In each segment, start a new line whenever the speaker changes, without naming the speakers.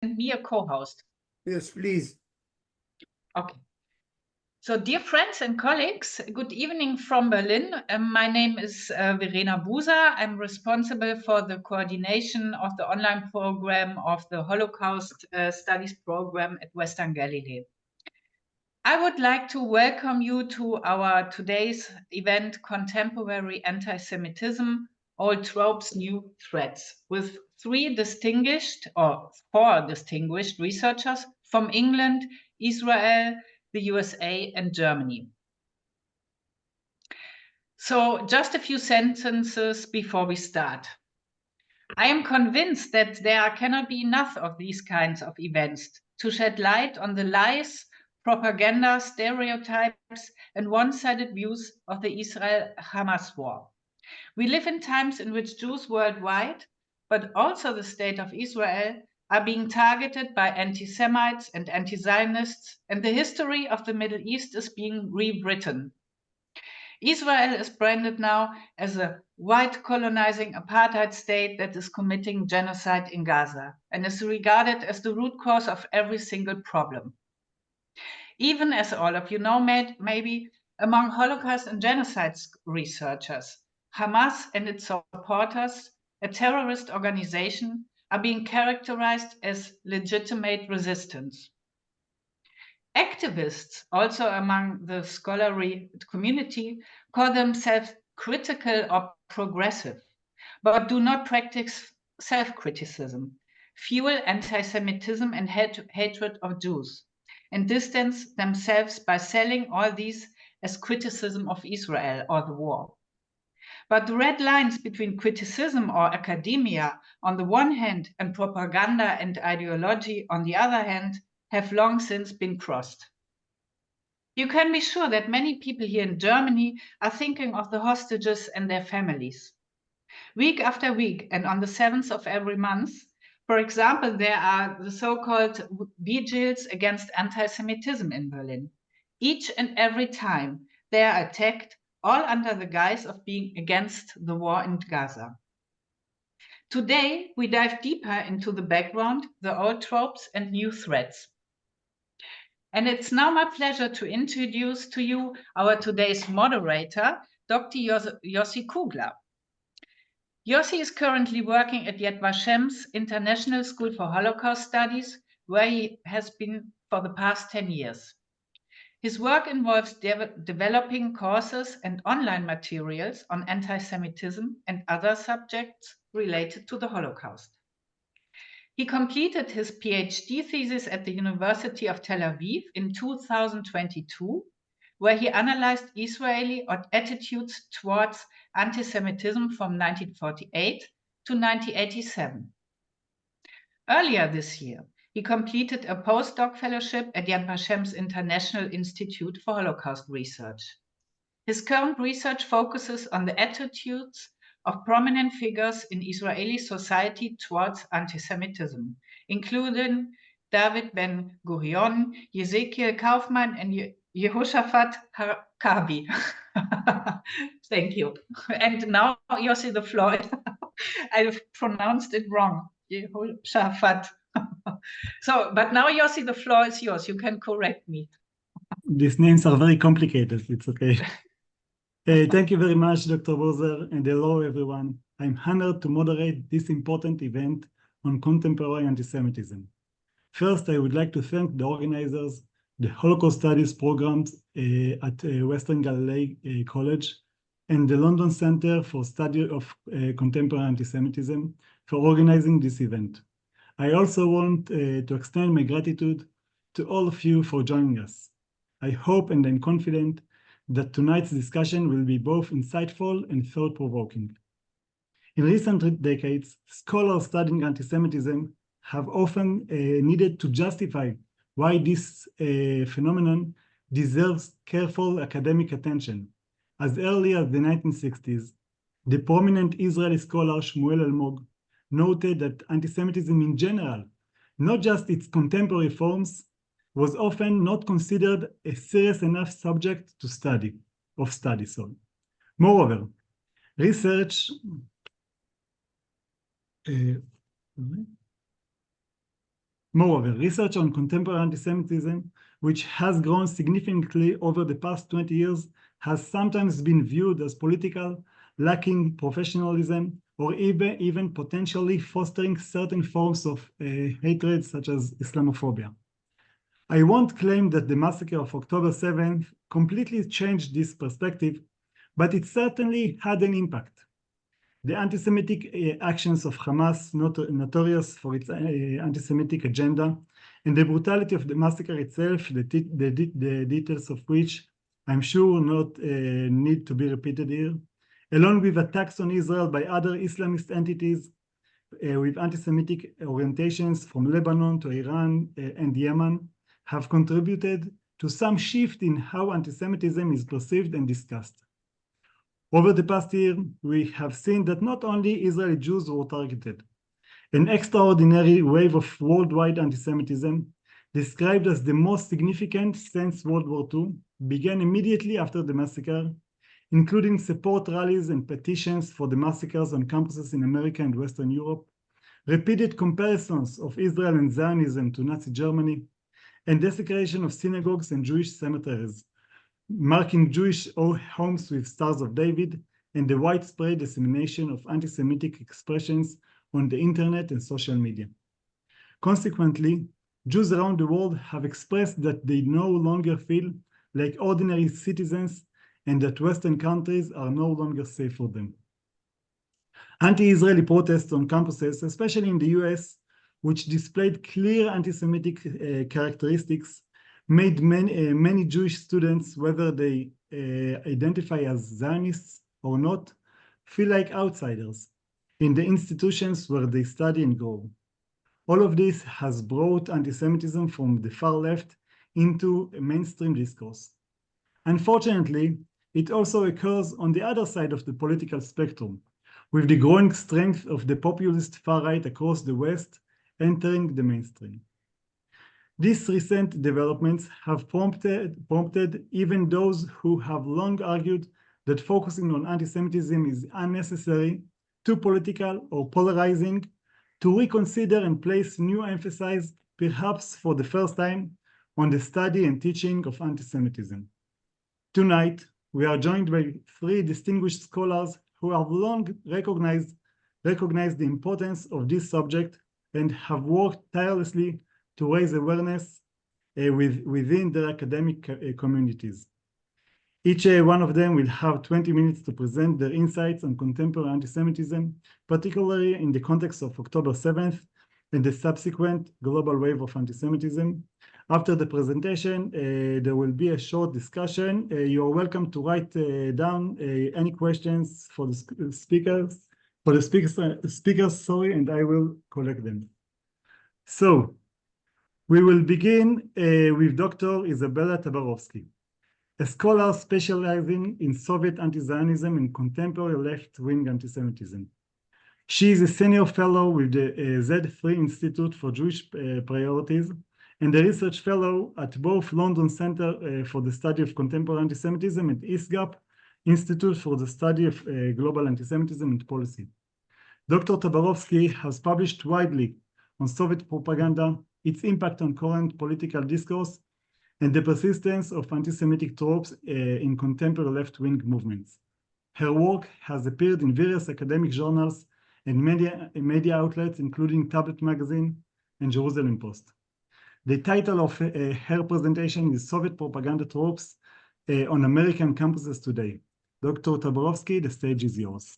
me a co-host?
Yes, please.
Okay. So, dear friends and colleagues, good evening from Berlin. My name is Verena. I'm responsible for the coordination of the online program of the Holocaust Studies Program at Western Galilee. I would like to welcome you to our today's event, Contemporary Antisemitism, Old Tropes, New Threats, with four distinguished researchers from England, Israel, the USA, and Germany. So just a few sentences before we start. I am convinced that there cannot be enough of these kinds of events to shed light on the lies, propaganda, stereotypes, and one-sided views of the Israel-Hamas war. We live in times in which Jews worldwide, but also the state of Israel, are being targeted by anti-Semites and anti-Zionists, and the history of the Middle East is being rewritten. Israel is branded now as a white colonizing apartheid state that is committing genocide in Gaza and is regarded as the root cause of every single problem. Even as all of you know, maybe among Holocaust and genocide researchers, Hamas and its supporters, a terrorist organization, are being characterized as legitimate resistance. Activists, also among the scholarly community, call themselves critical or progressive, but do not practice self-criticism, fuel anti-Semitism and hatred of Jews, and distance themselves by selling all these as criticism of Israel or the war. But the red lines between criticism or academia on the one hand and propaganda and ideology on the other hand have long since been crossed. You can be sure that many people here in Germany are thinking of the hostages and their families. Week after week and on the 7th of every month, for example, there are the so-called vigils against anti-Semitism in Berlin. Each and every time they are attacked, all under the guise of being against the war in Gaza. Today, we dive deeper into the background, the old tropes and new threats. And it's now my pleasure to introduce to you our today's moderator, Dr. Yossi Kugler. Yossi is currently working at Yad Vashem's International School for Holocaust Studies, where he has been for the past 10 years. His work involves developing courses and online materials on anti-Semitism and other subjects related to the Holocaust. He completed his PhD thesis at the University of Tel Aviv in 2022, where he analyzed Israeli attitudes towards anti-Semitism from 1948 to 1987. Earlier this year, he completed a postdoc fellowship at Yad Vashem's International Institute for Holocaust Research. His current research focuses on the attitudes of prominent figures in Israeli society towards anti-Semitism, including David Ben-Gurion, Ezekiel Kaufman, and Yehoshaphat Kabi. Thank you. And now, Yossi, the floor. I've pronounced it wrong. Yehoshaphat. But now, Yossi, the floor is yours. You can correct me.
These names are very complicated. It's okay. Thank you very much, Dr. Bozer, and hello, everyone. I'm honored to moderate this important event on contemporary antisemitism. First, I would like to thank the organizers, the Holocaust Studies Programs at Western Galilee College, and the London Center for Study of Contemporary Antisemitism for organizing this event. I also want to extend my gratitude to all of you for joining us. I hope and I'm confident that tonight's discussion will be both insightful and thought-provoking. In recent decades, scholars studying antisemitism have often needed to justify why this phenomenon deserves careful academic attention. As early as the 1960s, the prominent Israeli scholar Shmuel Almog noted that antisemitism in general, not just its contemporary forms, was often not considered a serious enough subject to study. Moreover, research Moreover, research on contemporary anti-Semitism, which has grown significantly over the past 20 years, has sometimes been viewed as political, lacking professionalism, or even potentially fostering certain forms of hatred, such as Islamophobia. I won't claim that the massacre of October 7th completely changed this perspective, but it certainly had an impact. The anti-Semitic actions of Hamas, notorious for its anti-Semitic agenda, and the brutality of the massacre itself, the details of which I'm sure not need to be repeated here, along with attacks on Israel by other Islamist entities with anti-Semitic orientations from Lebanon to Iran and Yemen, have contributed to some shift in how anti-Semitism is perceived and discussed. Over the past year, we have seen that not only Israeli Jews were targeted. An extraordinary wave of worldwide anti-Semitism, described as the most significant since World War II, began immediately after the massacre, including support rallies and petitions for the massacres on campuses in America and Western Europe, repeated comparisons of Israel and Zionism to Nazi Germany, and desecration of synagogues and Jewish cemeteries, marking Jewish homes with Stars of David, and the widespread dissemination of anti-Semitic expressions on the internet and social media. Consequently, Jews around the world have expressed that they no longer feel like ordinary citizens and that Western countries are no longer safe for them. Anti-Israeli protests on campuses, especially in the US, which displayed clear anti-Semitic characteristics, made many Jewish students, whether they identify as Zionists or not, feel like outsiders in the institutions where they study and grow. All of this has brought anti-Semitism from the far left into a mainstream discourse. Unfortunately, it also occurs on the other side of the political spectrum, with the growing strength of the populist far right across the West entering the mainstream. These recent developments have prompted even those who have long argued that focusing on anti-Semitism is unnecessary, too political, or polarizing, to reconsider and place new emphasis, perhaps for the first time, on the study and teaching of anti-Semitism. Tonight, we are joined by three distinguished scholars who have long recognized the importance of this subject and have worked tirelessly to raise awareness within their academic communities. Each one of them will have 20 minutes to present their insights on contemporary anti-Semitism, particularly in the context of October 7th and the subsequent global wave of anti-Semitism. After the presentation, there will be a short discussion. You are welcome to write down any questions for the speakers, and I will collect them. So, we will begin with Dr. Izabella Tabarovsky, a scholar specializing in Soviet anti-Zionism and contemporary left-wing anti-Semitism. She is a senior fellow with the Z3 Institute for Jewish Priorities and a research fellow at both London Center for the Study of Contemporary Anti-Semitism and ISGAP, Institute for the Study of Global Anti-Semitism and Policy. Dr. Tabarovsky has published widely on Soviet propaganda, its impact on current political discourse, and the persistence of anti-Semitic tropes in contemporary left-wing movements. Her work has appeared in various academic journals and media outlets, including Tablet Magazine and Jerusalem Post. The title of her presentation is Soviet Propaganda Tropes on American Campuses Today. Dr. Tabarovsky, the stage is yours.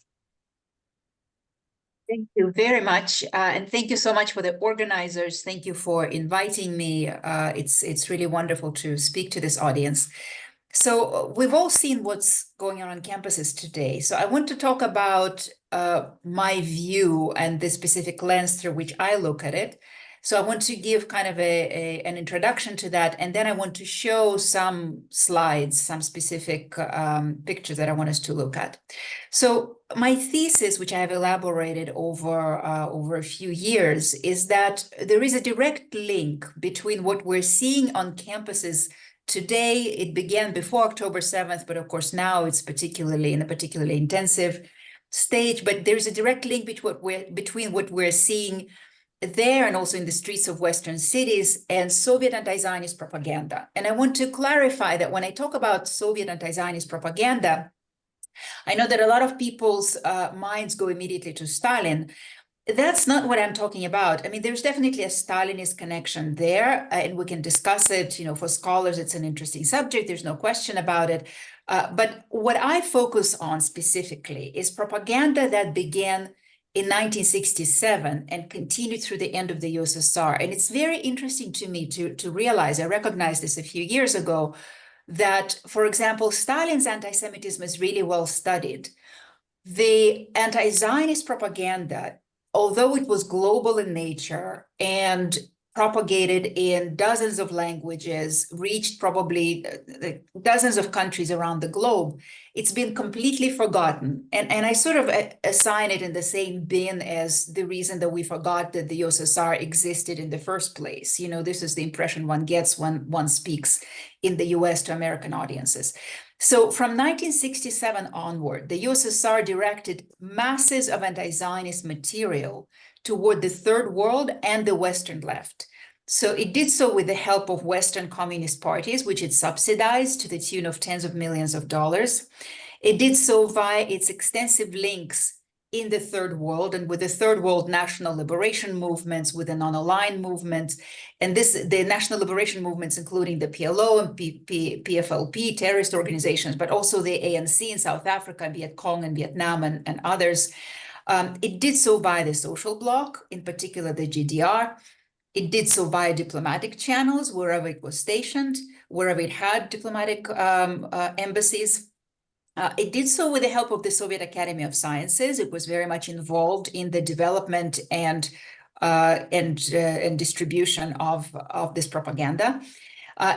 Thank you very much, and thank you so much for the organizers. Thank you for inviting me. It's really wonderful to speak to this audience. So we've all seen what's going on campuses today. So I want to talk about my view and the specific lens through which I look at it. So I want to give kind of an introduction to that, and then I want to show some slides, some specific pictures that I want us to look at. So my thesis, which I have elaborated over a few years, is that there is a direct link between what we're seeing on campuses today. It began before October 7th, but of course now it's particularly in a particularly intensive stage. But there's a direct link between what we're seeing there and also in the streets of Western cities, and Soviet anti-Zionist propaganda. And I want to clarify that when I talk about Soviet anti-Zionist propaganda, I know that a lot of people's minds go immediately to Stalin. That's not what I'm talking about. I mean, there's definitely a Stalinist connection there, and we can discuss it. You know, for scholars, it's an interesting subject. There's no question about it. But what I focus on specifically is propaganda that began in 1967 and continued through the end of the USSR. And it's very interesting to me to realize, I recognized this a few years ago, that, for example, Stalin's anti-Semitism is really well studied. The anti-Zionist propaganda, although it was global in nature and propagated in dozens of languages, reached probably dozens of countries around the globe, it's been completely forgotten. And I sort of assign it in the same bin as the reason that we forgot that the USSR existed in the first place. You know, this is the impression one gets when one speaks in the US to American audiences. So from 1967 onward, the USSR directed masses of anti-Zionist material toward the Third World and the Western left. So it did so with the help of Western communist parties, which it subsidized to the tune of tens of millions of dollars. It did so via its extensive links in the Third World and with the Third World national liberation movements, with the non-aligned movements, and the national liberation movements, including the PLO and PFLP, terrorist organizations, but also the ANC in South Africa, Viet Cong in Vietnam, and others. It did so via the social bloc, in particular the GDR. It did so via diplomatic channels, wherever it was stationed, wherever it had diplomatic embassies. It did so with the help of the Soviet Academy of Sciences. It was very much involved in the development and distribution of this propaganda.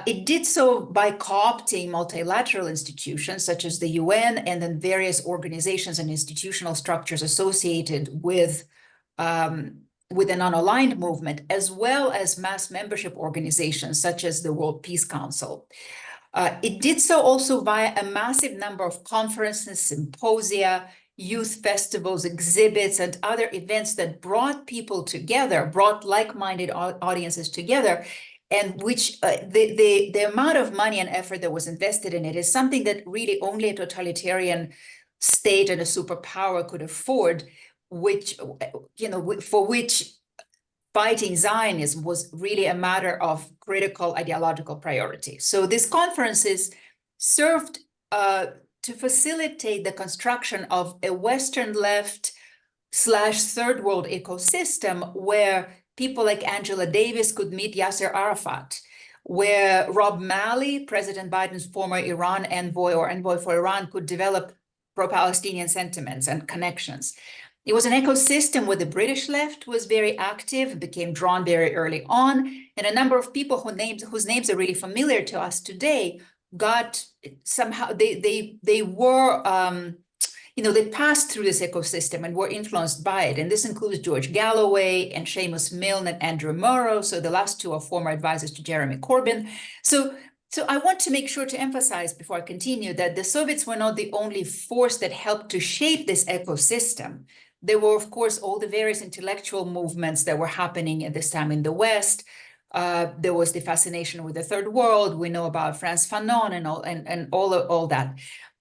It did so by co-opting multilateral institutions such as the UN and then various organizations and institutional structures associated with the non-aligned movement, as well as mass membership organizations such as the World Peace Council. It did so also via a massive number of conferences, symposia, youth festivals, exhibits, and other events that brought people together, brought like-minded audiences together, and which the amount of money and effort that was invested in it is something that really only a totalitarian state and a superpower could afford, which, you know, for which fighting Zionism was really a matter of critical ideological priority. So these conferences served to facilitate the construction of a Western left / Third World ecosystem where people like Angela Davis could meet Yasser Arafat, where Rob Malley, President Biden's former Iran envoy or envoy for Iran, could develop pro-Palestinian sentiments and connections. It was an ecosystem where the British left was very active, became drawn very early on, and a number of people whose names are really familiar to us today got somehow, they were, you know, they passed through this ecosystem and were influenced by it. And this includes George Galloway and Seamus Milne and Andrew Murrow. So the last two are former advisors to Jeremy Corbyn. So I want to make sure to emphasize before I continue that the Soviets were not the only force that helped to shape this ecosystem. There were, of course, all the various intellectual movements that were happening at this time in the West. There was the fascination with the Third World. We know about Frantz Fanon and all that.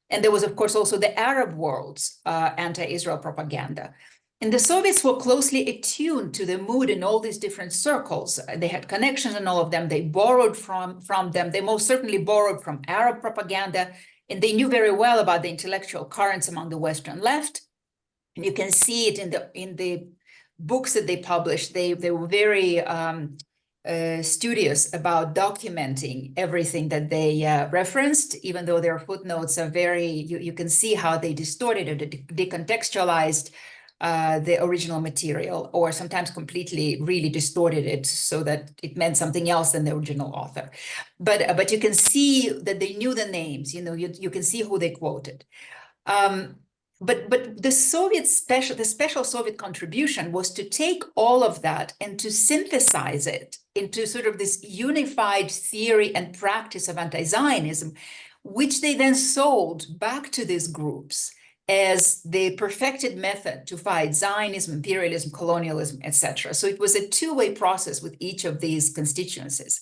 And there was, of course, also the Arab world's anti-Israel propaganda. And the Soviets were closely attuned to the mood in all these different circles. They had connections in all of them. They borrowed from them. They most certainly borrowed from Arab propaganda. And they knew very well about the intellectual currents among the Western left. And you can see it in the books that they published. They were very studious about documenting everything that they referenced, even though their footnotes are very, you can see how they distorted or decontextualized the original material, or sometimes completely really distorted it so that it meant something else than the original author. But you can see that they knew the names, you know, you can see who they quoted. But the special Soviet contribution was to take all of that and to synthesize it into sort of this unified theory and practice of anti-Zionism, which they then sold back to these groups as the perfected method to fight Zionism, imperialism, colonialism, etc. So it was a two-way process with each of these constituencies.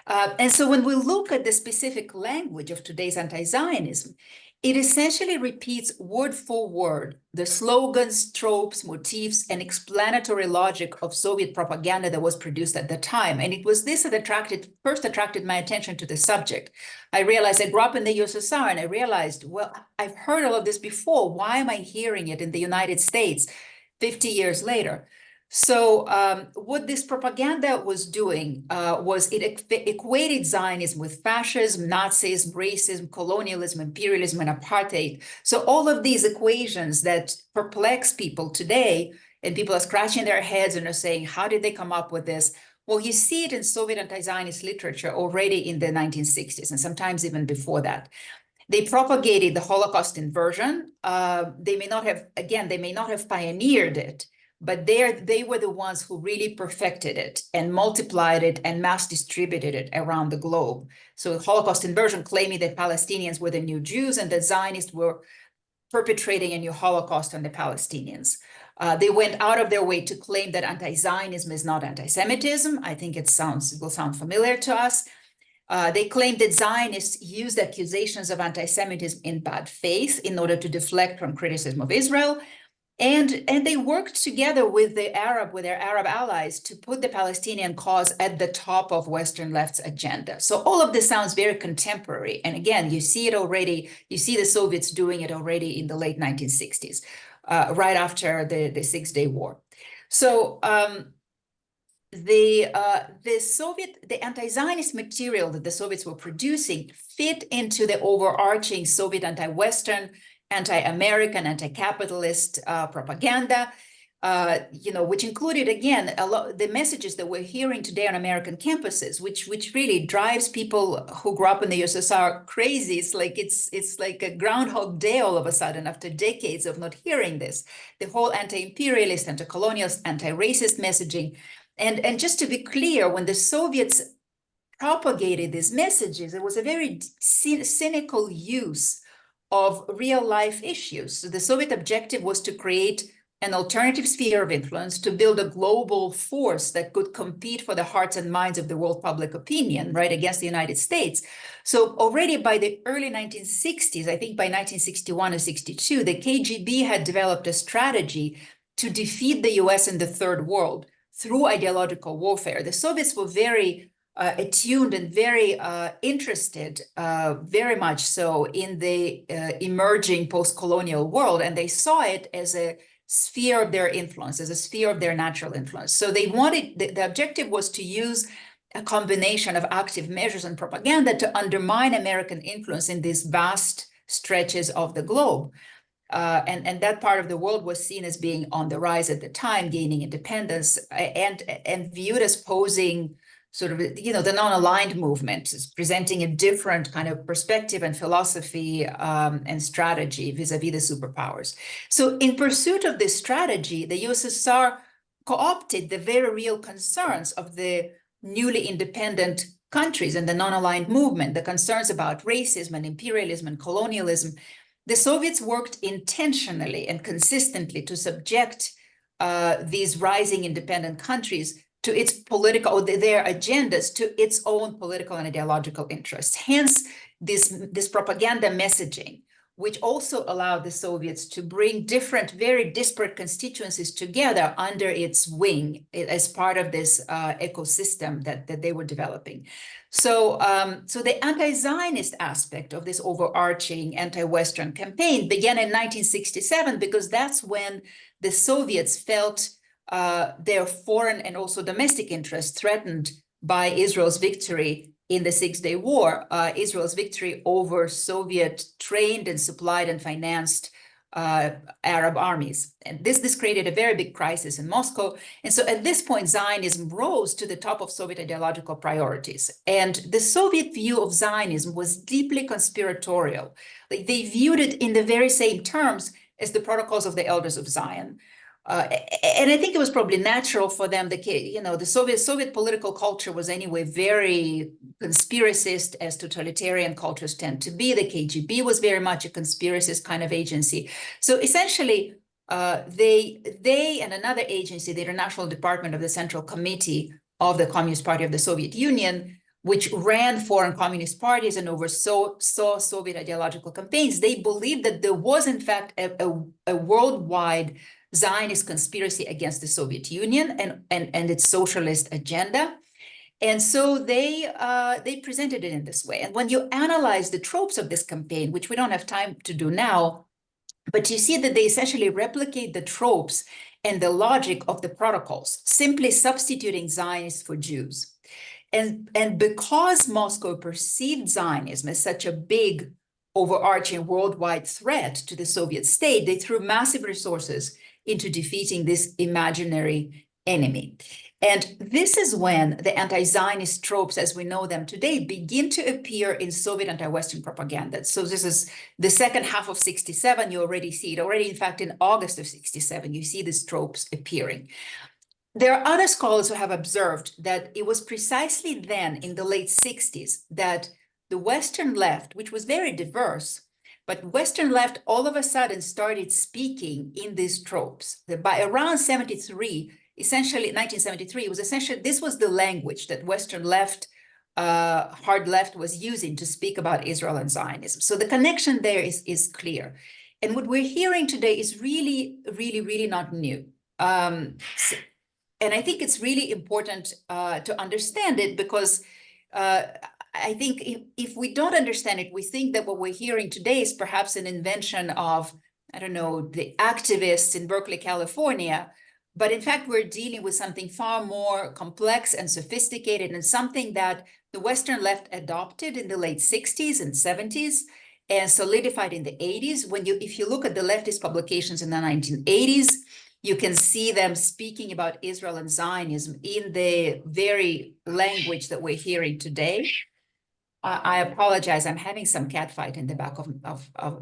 And so when we look at the specific language of today's anti-Zionism, it essentially repeats word for word the slogans, tropes, motifs, and explanatory logic of Soviet propaganda that was produced at the time. And it was this that first attracted my attention to the subject. I realized I grew up in the USSR, and I realized, well, I've heard all of this before. Why am I hearing it in the United States 50 years later? So what this propaganda was doing was it equated Zionism with fascism, Nazism, racism, colonialism, imperialism, and apartheid. So all of these equations that perplex people today, and people are scratching their heads and are saying, how did they come up with this? Well, you see it in Soviet anti-Zionist literature already in the 1960s, and sometimes even before that. They propagated the Holocaust inversion. They may not have pioneered it, but they were the ones who really perfected it and multiplied it and mass distributed it around the globe. So Holocaust inversion, claiming that Palestinians were the new Jews and that Zionists were perpetrating a new Holocaust on the Palestinians. They went out of their way to claim that anti-Zionism is not anti-Semitism. I think it will sound familiar to us. They claimed that Zionists used accusations of anti-Semitism in bad faith in order to deflect from criticism of Israel. And they worked together with their Arab allies to put the Palestinian cause at the top of Western left's agenda. So all of this sounds very contemporary. And again, you see it already, you see the Soviets doing it already in the late 1960s, right after the Six-Day War. So the anti-Zionist material that the Soviets were producing fit into the overarching Soviet anti-Western, anti-American, anti-capitalist propaganda, which included, again, a lot the messages that we're hearing today on American campuses, which really drives people who grew up in the USSR crazy. It's like a Groundhog Day all of a sudden after decades of not hearing this. The whole anti-imperialist, anti-colonialist, anti-racist messaging. And just to be clear, when the Soviets propagated these messages, it was a very cynical use of real life issues. So the Soviet objective was to create an alternative sphere of influence, to build a global force that could compete for the hearts and minds of the world public opinion, right, against the United States. So already by the early 1960s, I think by 1961 or 62, the KGB had developed a strategy to defeat the US and the Third World through ideological warfare. The Soviets were very attuned and very interested, very much so, in the emerging post-colonial world, and they saw it as a sphere of their influence, as a sphere of their natural influence. So they wanted, the objective was to use a combination of active measures and propaganda to undermine American influence in these vast stretches of the globe. And that part of the world was seen as being on the rise at the time, gaining independence, and viewed as posing sort of, the non-aligned movement, is presenting a different kind of perspective and philosophy and strategy vis-a-vis the superpowers. So in pursuit of this strategy, the USSR co-opted the very real concerns of the newly independent countries and the non-aligned movement, the concerns about racism and imperialism and colonialism. The Soviets worked intentionally and consistently to subject these rising independent countries to its political, their agendas, to its own political and ideological interests. Hence, this propaganda messaging, which also allowed the Soviets to bring different, very disparate constituencies together under its wing as part of this ecosystem that they were developing. So, so the anti-Zionist aspect of this overarching anti-Western campaign began in 1967, because that's when the Soviets felt their foreign and also domestic interests threatened by Israel's victory in the Six-Day War, Israel's victory over Soviet trained and supplied and financed Arab armies. And this created a very big crisis in Moscow. And so at this point, Zionism rose to the top of Soviet ideological priorities. And the Soviet view of Zionism was deeply conspiratorial. Like, they viewed it in the very same terms as the Protocols of the Elders of Zion. and I think it was probably natural for them. The Soviet political culture was anyway very conspiracist, as totalitarian cultures tend to be. The KGB was very much a conspiracist kind of agency. So essentially, they and another agency, the International Department of the Central Committee of the Communist Party of the Soviet Union, which ran foreign communist parties and oversaw Soviet ideological campaigns, they believed that there was, in fact, a worldwide Zionist conspiracy against the Soviet Union and its socialist agenda. And so they presented it in this way. And when you analyze the tropes of this campaign, which we don't have time to do now, but you see that they essentially replicate the tropes and the logic of the protocols, simply substituting Zionists for Jews. And because Moscow perceived Zionism as such a big, overarching worldwide threat to the Soviet state, they threw massive resources into defeating this imaginary enemy. And this is when the anti-Zionist tropes, as we know them today, begin to appear in Soviet anti-Western propaganda. So this is the second half of 67. You already see it. Already, in fact, in August of 67, you see these tropes appearing. There are other scholars who have observed that it was precisely then, in the late 60s, that the Western left, which was very diverse, but Western left all of a sudden started speaking in these tropes. By around 73, essentially 1973, it was essentially, this was the language that Western left, hard left was using to speak about Israel and Zionism. So the connection there is clear. And what we're hearing today is really, really, really not new. And I think it's really important to understand it, because I think if we don't understand it, we think that what we're hearing today is perhaps an invention of, I don't know, the activists in Berkeley, California. But in fact, we're dealing with something far more complex and sophisticated, and something that the Western left adopted in the late 60s and 70s and solidified in the 80s. If you look at the leftist publications in the 1980s, you can see them speaking about Israel and Zionism in the very language that we're hearing today. I apologize. I'm having some cat fight in the back of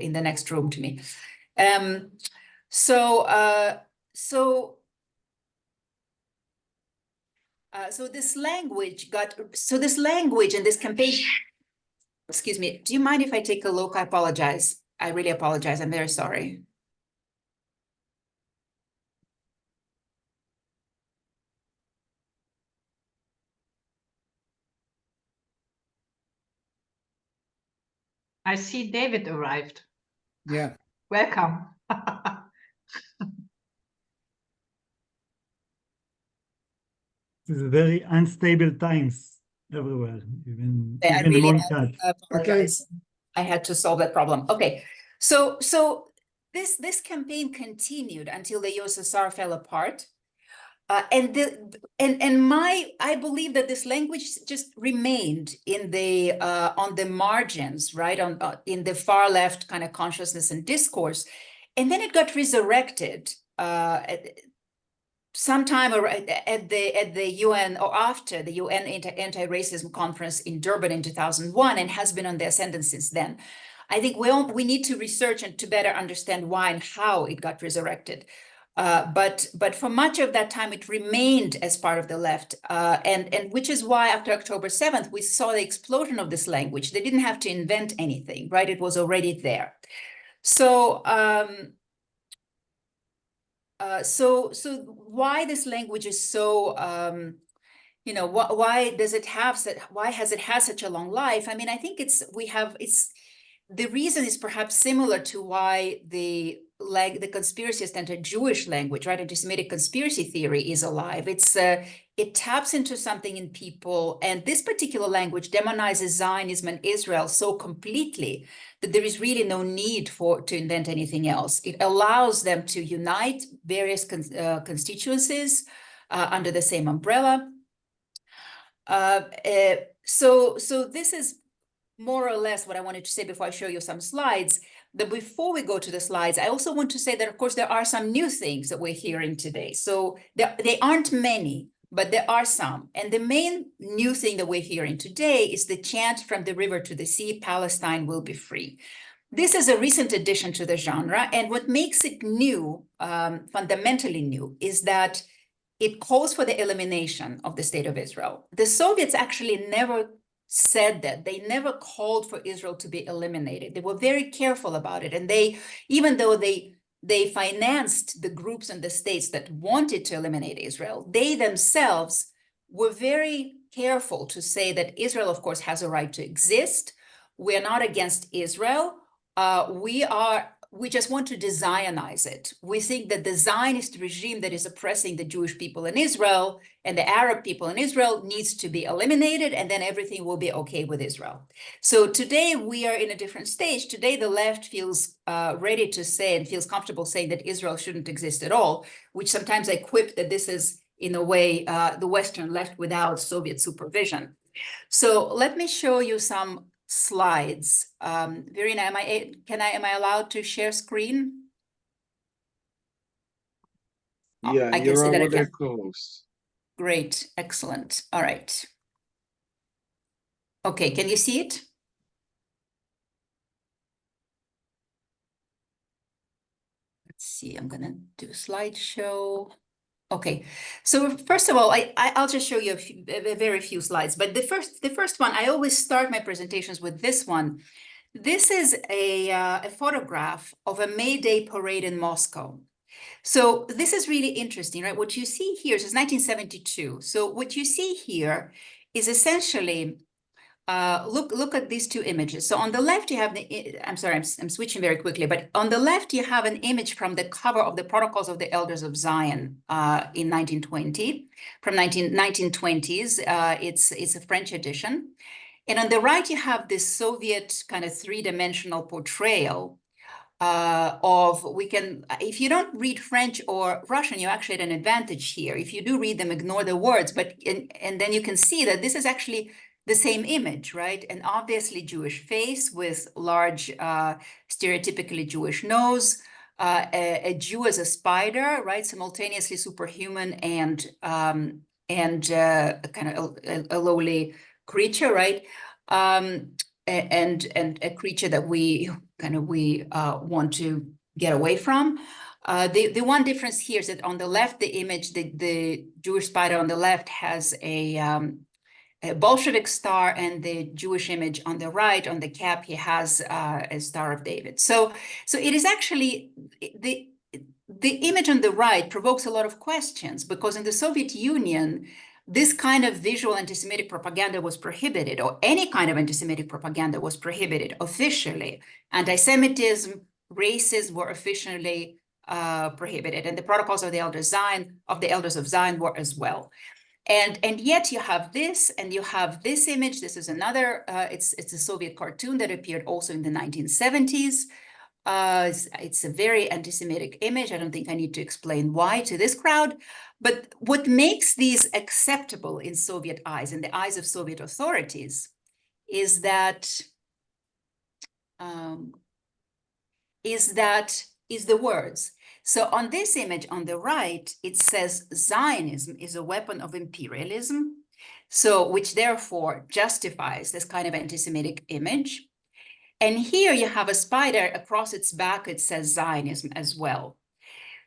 in the next room to me. So this language and this campaign. Excuse me. Do you mind if I take a look? I apologize. I really apologize. I'm very sorry.
I see David arrived.
Yeah.
Welcome.
This is very unstable times everywhere, even
really
among cats.
Apologize. I had to solve that problem. Okay, so this campaign continued until the USSR fell apart. I believe that this language just remained in the on the margins, right, in the far left kind of consciousness and discourse, and then it got resurrected sometime at the UN, or after the UN anti-racism conference in Durban in 2001, and has been on the ascendant since then. I think we need to research and to better understand why and how it got resurrected. But for much of that time, it remained as part of the left, and which is why after October 7th, we saw the explosion of this language. They didn't have to invent anything, right? It was already there. So why this language is so, why has it had such a long life? I mean, I think the reason is perhaps similar to why the conspiracist anti-Jewish language, right, anti-Semitic conspiracy theory is alive. It taps into something in people, and this particular language demonizes Zionism and Israel so completely that there is really no need to invent anything else. It allows them to unite various constituencies under the same umbrella. So this is more or less what I wanted to say before I show you some slides. But before we go to the slides, I also want to say that, of course, there are some new things that we're hearing today. So they aren't many, but there are some. And the main new thing that we're hearing today is the chant from the river to the sea, Palestine will be free. this is a recent addition to the genre, and what makes it new, fundamentally new, is that it calls for the elimination of the state of Israel. The Soviets actually never said that. They never called for Israel to be eliminated. They were very careful about it, and even though they financed the groups and the states that wanted to eliminate Israel, they themselves were very careful to say that Israel, of course, has a right to exist. We're not against Israel. We just want to de-Zionize it. We think that the Zionist regime that is oppressing the Jewish people in Israel and the Arab people in Israel needs to be eliminated, and then everything will be okay with Israel. So today we are in a different stage. Today the left feels ready to say and feels comfortable saying that Israel shouldn't exist at all, which sometimes I quip that this is, in a way, the Western left without Soviet supervision. So let me show you some slides. Verena, am I allowed to share screen?
Yeah,
I can
you're
see that
already
again.
close.
Great, excellent. All right. Okay, can you see it? Let's see, I'm gonna do a slideshow. Okay, so first of all, I'll just show you a very few slides, but the first one, I always start my presentations with this one. This is a photograph of a May Day parade in Moscow. So this is really interesting, right? What you see here is 1972. So what you see here is essentially, look at these two images. So on the left, you have I'm sorry, I'm switching very quickly, but on the left, you have an image from the cover of the Protocols of the Elders of Zion in 1920, from 1920s. It's a French edition. And on the right, you have this Soviet kind of three-dimensional portrayal if you don't read French or Russian, you actually had an advantage here. If you do read them, ignore the words, and then you can see that this is actually the same image, right? An obviously Jewish face with large, stereotypically Jewish nose, a Jew as a spider, right? Simultaneously superhuman and kind of a lowly creature, right? And a creature that we want to get away from. The one difference here is that on the left, the image, the Jewish spider on the left has a Bolshevik star, and the Jewish image on the right, on the cap, he has a Star of David. So it is actually, the image on the right provokes a lot of questions, because in the Soviet Union, this kind of visual anti-Semitic propaganda was prohibited, or any kind of anti-Semitic propaganda was prohibited officially. Anti-Semitism, racism were officially prohibited, and the Protocols of the Elders of Zion were as well. And yet you have this, and you have this image. This is another, it's a Soviet cartoon that appeared also in the 1970s. It's a very anti-Semitic image. I don't think I need to explain why to this crowd. But what makes these acceptable in Soviet eyes, in the eyes of Soviet authorities, is that the words. So on this image on the right, it says Zionism is a weapon of imperialism, so which therefore justifies this kind of anti-Semitic image. And here you have a spider, across its back, it says Zionism as well.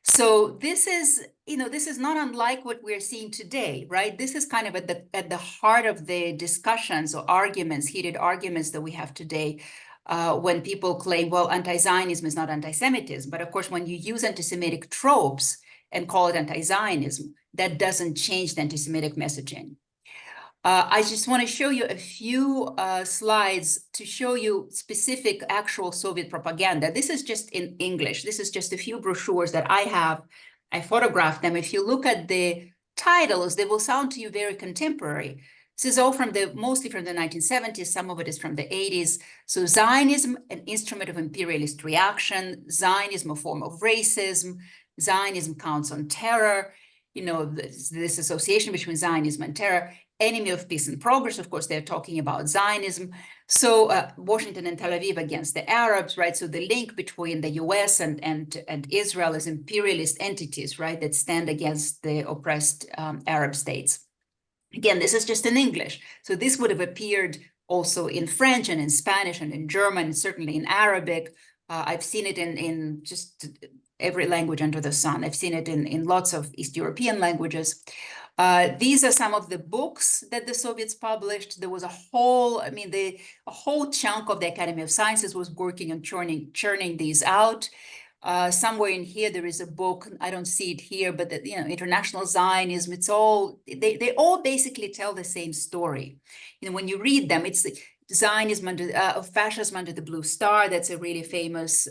So this is, this is not unlike what we're seeing today, right? This is kind of at the heart of the discussions or arguments, heated arguments that we have today, when people claim, well, anti-Zionism is not anti-Semitism. But of course, when you use anti-Semitic tropes and call it anti-Zionism, that doesn't change the anti-Semitic messaging. I just want to show you a few slides to show you specific actual Soviet propaganda. This is just in English. This is just a few brochures that I have. I photographed them. If you look at the titles, they will sound to you very contemporary. This is all mostly from the 1970s. Some of it is from the 80s. So Zionism, an instrument of imperialist reaction. Zionism, a form of racism. Zionism counts on terror. This association between Zionism and terror. Enemy of peace and progress. Of course, they're talking about Zionism. So Washington and Tel Aviv against the Arabs, right? So the link between the US and Israel as imperialist entities, right, that stand against the oppressed Arab states. Again, this is just in English. So this would have appeared also in French and in Spanish and in German, certainly in Arabic. I've seen it in just every language under the sun. I've seen it in lots of East European languages. These are some of the books that the Soviets published. There was a whole chunk of the Academy of Sciences was working on churning these out. Somewhere in here there is a book. I don't see it here, but International Zionism. It's all they all basically tell the same story. When you read them, it's Zionism of Fascism Under the Blue Star. That's a really famous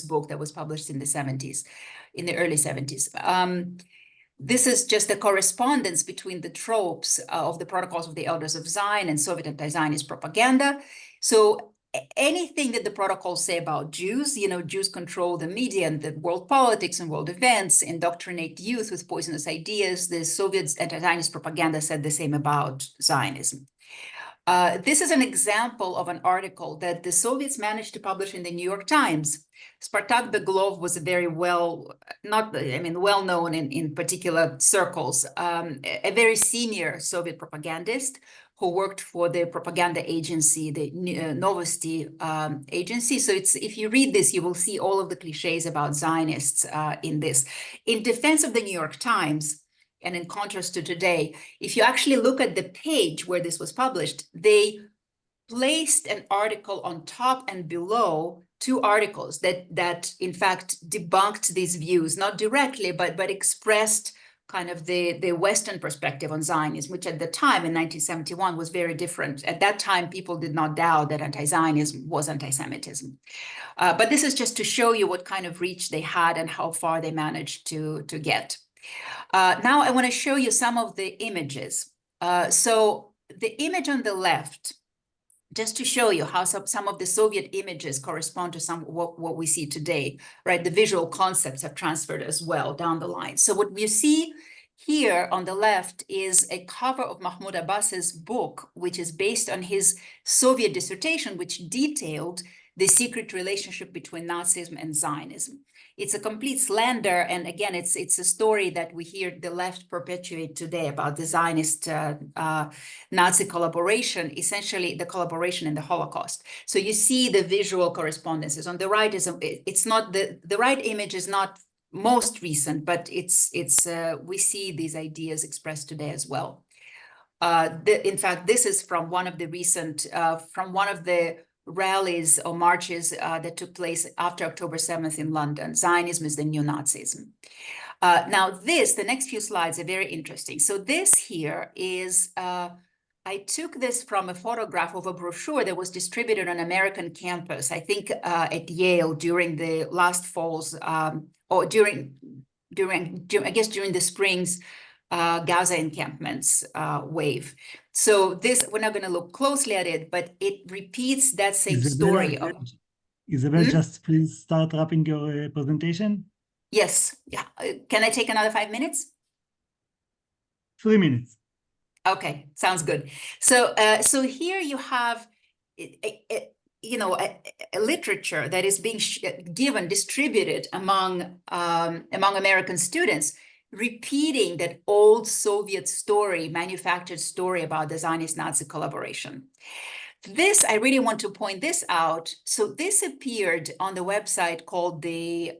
book that was published in the 70s, in the early 70s. This is just the correspondence between the tropes of the Protocols of the Elders of Zion and Soviet anti-Zionist propaganda. So anything that the protocols say about Jews, Jews control the media and the world politics and world events, indoctrinate youth with poisonous ideas. The Soviet anti-Zionist propaganda said the same about Zionism. This is an example of an article that the Soviets managed to publish in the New York Times. Spartak Beglov was a very well-known in particular circles, a very senior Soviet propagandist who worked for the propaganda agency, the Novosti agency. So if you read this, you will see all of the cliches about Zionists in this. In defense of the New York Times, and in contrast to today, if you actually look at the page where this was published, they placed an article on top and below two articles that in fact debunked these views, not directly, but expressed kind of the Western perspective on Zionism, which at the time in 1971 was very different. At that time, people did not doubt that anti-Zionism was anti-Semitism. But this is just to show you what kind of reach they had and how far they managed to get. Now I want to show you some of the images. So the image on the left, just to show you how some of the Soviet images correspond to what we see today, right? The visual concepts have transferred as well down the line. So what you see here on the left is a cover of Mahmoud Abbas's book, which is based on his Soviet dissertation, which detailed the secret relationship between Nazism and Zionism. It's a complete slander, and again, it's a story that we hear the left perpetuate today about the Zionist Nazi collaboration, essentially the collaboration in the Holocaust. So you see the visual correspondences. On the right it's not the right image is not most recent, but we see these ideas expressed today as well. In fact, this is from one of the recent rallies or marches that took place after October 7th in London. Zionism is the new Nazism. Now the next few slides are very interesting. So this here is, I took this from a photograph of a brochure that was distributed on American campus, I think at Yale during the last fall's, or during the spring's Gaza encampments wave. So we're not going to look closely at it, but it repeats that same story.
Isabel, just please start wrapping your presentation.
Yes. Yeah. Can I take another 5 minutes?
3 minutes.
Okay, sounds good. So here you have a literature that is being distributed among American students, repeating that old Soviet story, manufactured story about the Zionist-Nazi collaboration. I really want to point this out. So this appeared on the website called the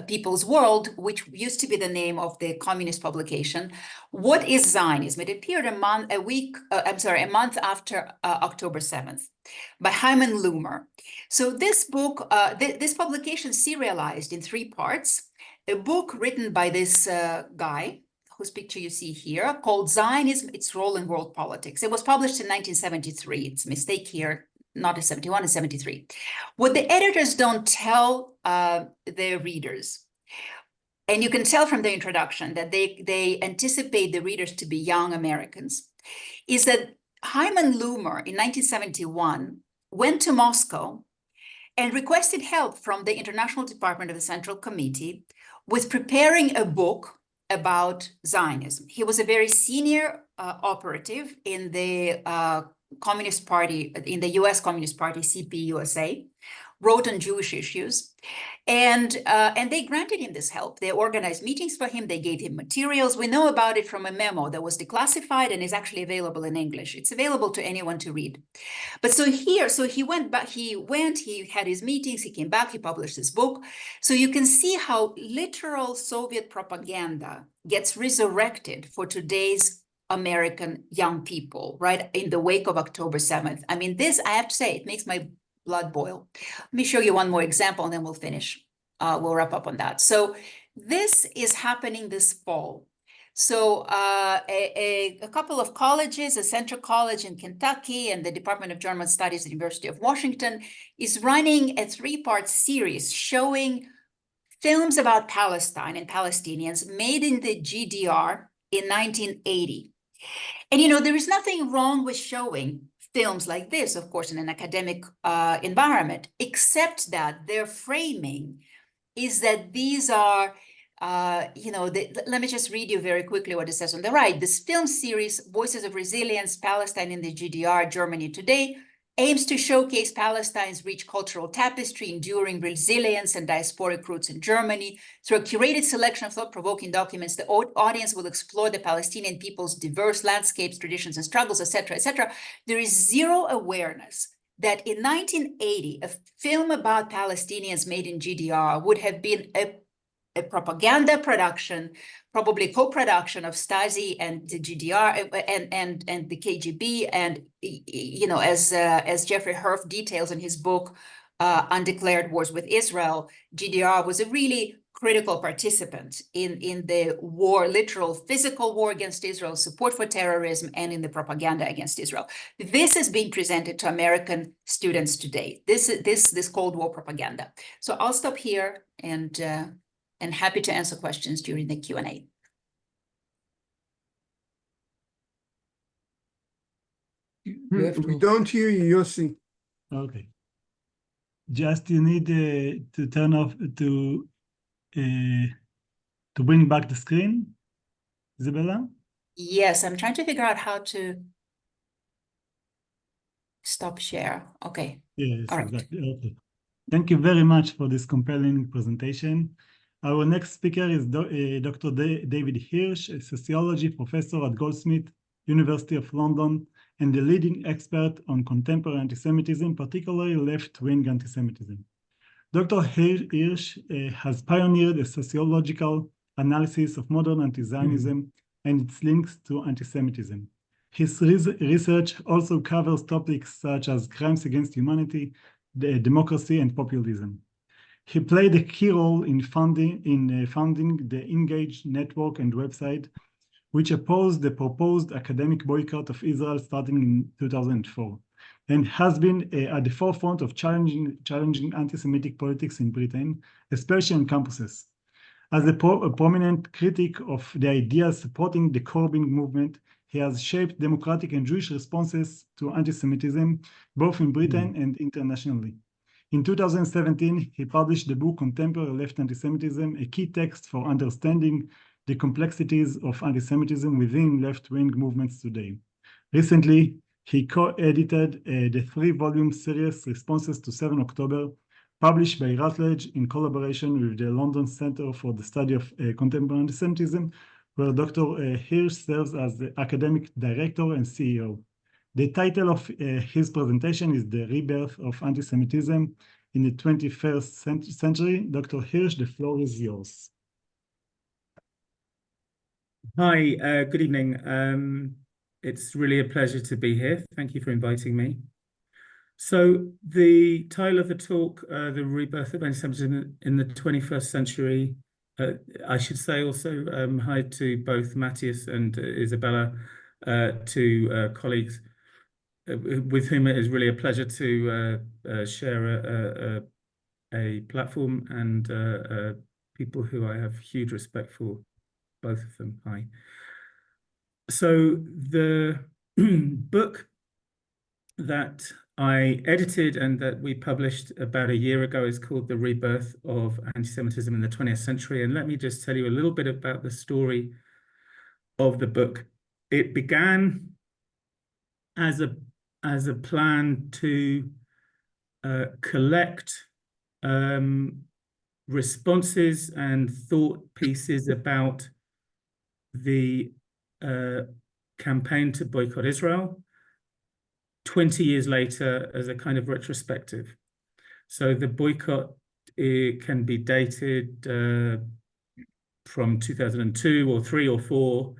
People's World, which used to be the name of the communist publication. What is Zionism? It appeared a month after October 7th by Hyman Loomer. So this book, this publication serialized in 3 parts, a book written by this guy, whose picture you see here, called Zionism, Its Role in World Politics. It was published in 1973. It's a mistake here, not in 71, in 73. What the editors don't tell their readers, and you can tell from the introduction that they anticipate the readers to be young Americans, is that Hyman Loomer in 1971 went to Moscow and requested help from the International Department of the Central Committee with preparing a book about Zionism. He was a very senior operative in the Communist Party, in the US Communist Party, CPUSA, wrote on Jewish issues. And they granted him this help. They organized meetings for him. They gave him materials. We know about it from a memo that was declassified and is actually available in English. It's available to anyone to read. But so he went back, he had his meetings, he came back, he published his book. So you can see how literal Soviet propaganda gets resurrected for today's American young people, right? In the wake of October 7th. I mean, this, I have to say, it makes my blood boil. Let me show you one more example and then we'll finish. We'll wrap up on that. So this is happening this fall. So a couple of colleges, a Central College in Kentucky and the Department of German Studies at the University of Washington is running a 3-part series showing films about Palestine and Palestinians made in the GDR in 1980. And, you know, there is nothing wrong with showing films like this, of course, in an academic environment, except that their framing is that these are, let me just read you very quickly what it says on the right. This film series, Voices of Resilience, Palestine in the GDR, Germany Today, aims to showcase Palestine's rich cultural tapestry, enduring resilience and diasporic roots in Germany. Through a curated selection of thought-provoking documents, the audience will explore the Palestinian people's diverse landscapes, traditions, and struggles, etc., etc. There is zero awareness that in 1980, a film about Palestinians made in GDR would have been a propaganda production, probably co-production of Stasi and the GDR and the KGB, and as Jeffrey Hirsh details in his book, Undeclared Wars with Israel, GDR was a really critical participant in the war, literal physical war against Israel, support for terrorism, and in the propaganda against Israel. This is being presented to American students today. This Cold War propaganda. So I'll stop here and happy to answer questions during the Q&A.
We don't hear you, Yossi.
Okay. Just you need to turn off to bring back the screen, Izabella?
Yes, I'm trying to figure out how to stop share. Okay.
Yes,
all right.
Exactly. Okay. Thank you very much for this compelling presentation. Our next speaker is Dr. David Hirsh, a sociology professor at Goldsmith, University of London, and the leading expert on contemporary antisemitism, particularly left-wing antisemitism. Dr. Hirsh has pioneered a sociological analysis of modern anti-Zionism and its links to antisemitism. His research also covers topics such as crimes against humanity, democracy, and populism. He played a key role in funding the Engage network and website, which opposed the proposed academic boycott of Israel starting in 2004, and has been at the forefront of challenging anti-Semitic politics in Britain, especially on campuses. As a prominent critic of the ideas supporting the Corbyn movement, he has shaped democratic and Jewish responses to anti-Semitism, both in Britain and internationally. In 2017, he published the book Contemporary Left Antisemitism, a key text for understanding the complexities of antisemitism within left-wing movements today. Recently, he co-edited the 3-volume series Responses to 7 October, published by Routledge in collaboration with the London Center for the Study of Contemporary Antisemitism, where Dr. Hirsh serves as the academic director and CEO. The title of his presentation is The Rebirth of Antisemitism in the 21st Century. Dr. Hirsh, the floor is yours.
Hi, good evening. It's really a pleasure to be here. Thank you for inviting me. So the title of the talk, The Rebirth of Antisemitism in the 21st Century, I should say also hi to both Matthias and Izabella, two colleagues with whom it is really a pleasure to share a platform, and people who I have huge respect for, both of them. Hi. So the book that I edited and that we published about a year ago is called The Rebirth of Antisemitism in the 20th Century. And let me just tell you a little bit about the story of the book. It began as a plan to collect responses and thought pieces about the campaign to boycott Israel 20 years later as a kind of retrospective. So the boycott, it can be dated from 2002 or 3 or 4,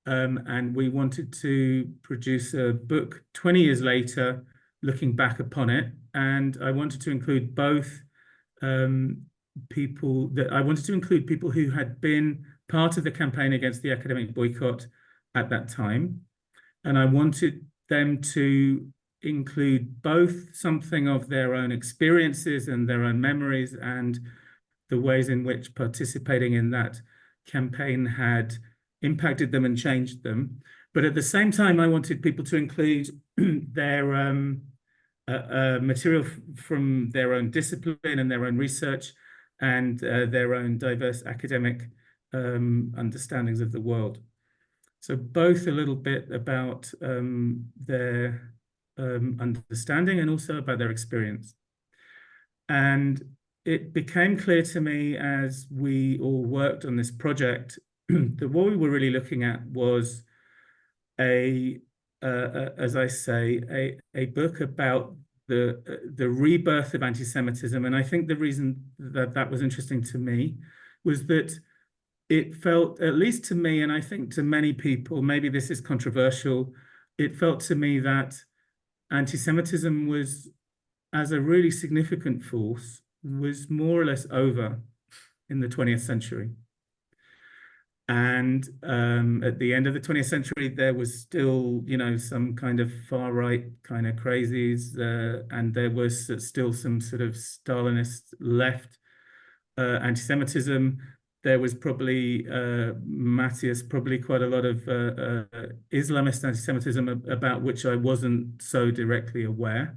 and we wanted to produce a book 20 years later, looking back upon it. And I wanted to include both people who had been part of the campaign against the academic boycott at that time. And I wanted them to include both something of their own experiences and their own memories and the ways in which participating in that campaign had impacted them and changed them. But at the same time, I wanted people to include their material from their own discipline and their own research and their own diverse academic understandings of the world. So both a little bit about their understanding and also about their experience. And it became clear to me as we all worked on this project that what we were really looking at was as I say, a book about the rebirth of anti-Semitism. And I think the reason that that was interesting to me was that it felt, at least to me, and I think to many people, maybe this is controversial, it felt to me that anti-Semitism was, as a really significant force, was more or less over in the 20th century. And at the end of the 20th century, there was still, you know, some kind of far-right kind of crazies, and there was still some sort of Stalinist left anti-Semitism. There was probably, Matthias, probably quite a lot of Islamist anti-Semitism about which I wasn't so directly aware.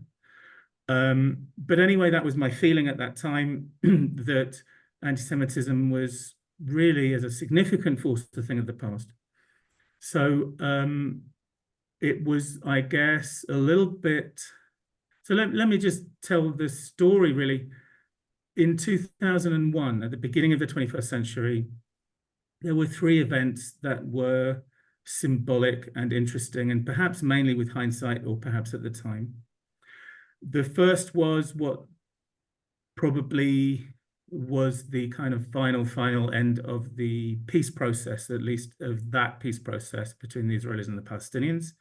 But anyway, that was my feeling at that time, that anti-Semitism was really as a significant force a thing of the past. So it was, I guess, a little bit, so let me just tell the story really. In 2001, at the beginning of the 21st century, there were 3 events that were symbolic and interesting, and perhaps mainly with hindsight, or perhaps at the time. The first was what probably was the kind of final end of the peace process, at least of that peace process between the Israelis and the Palestinians.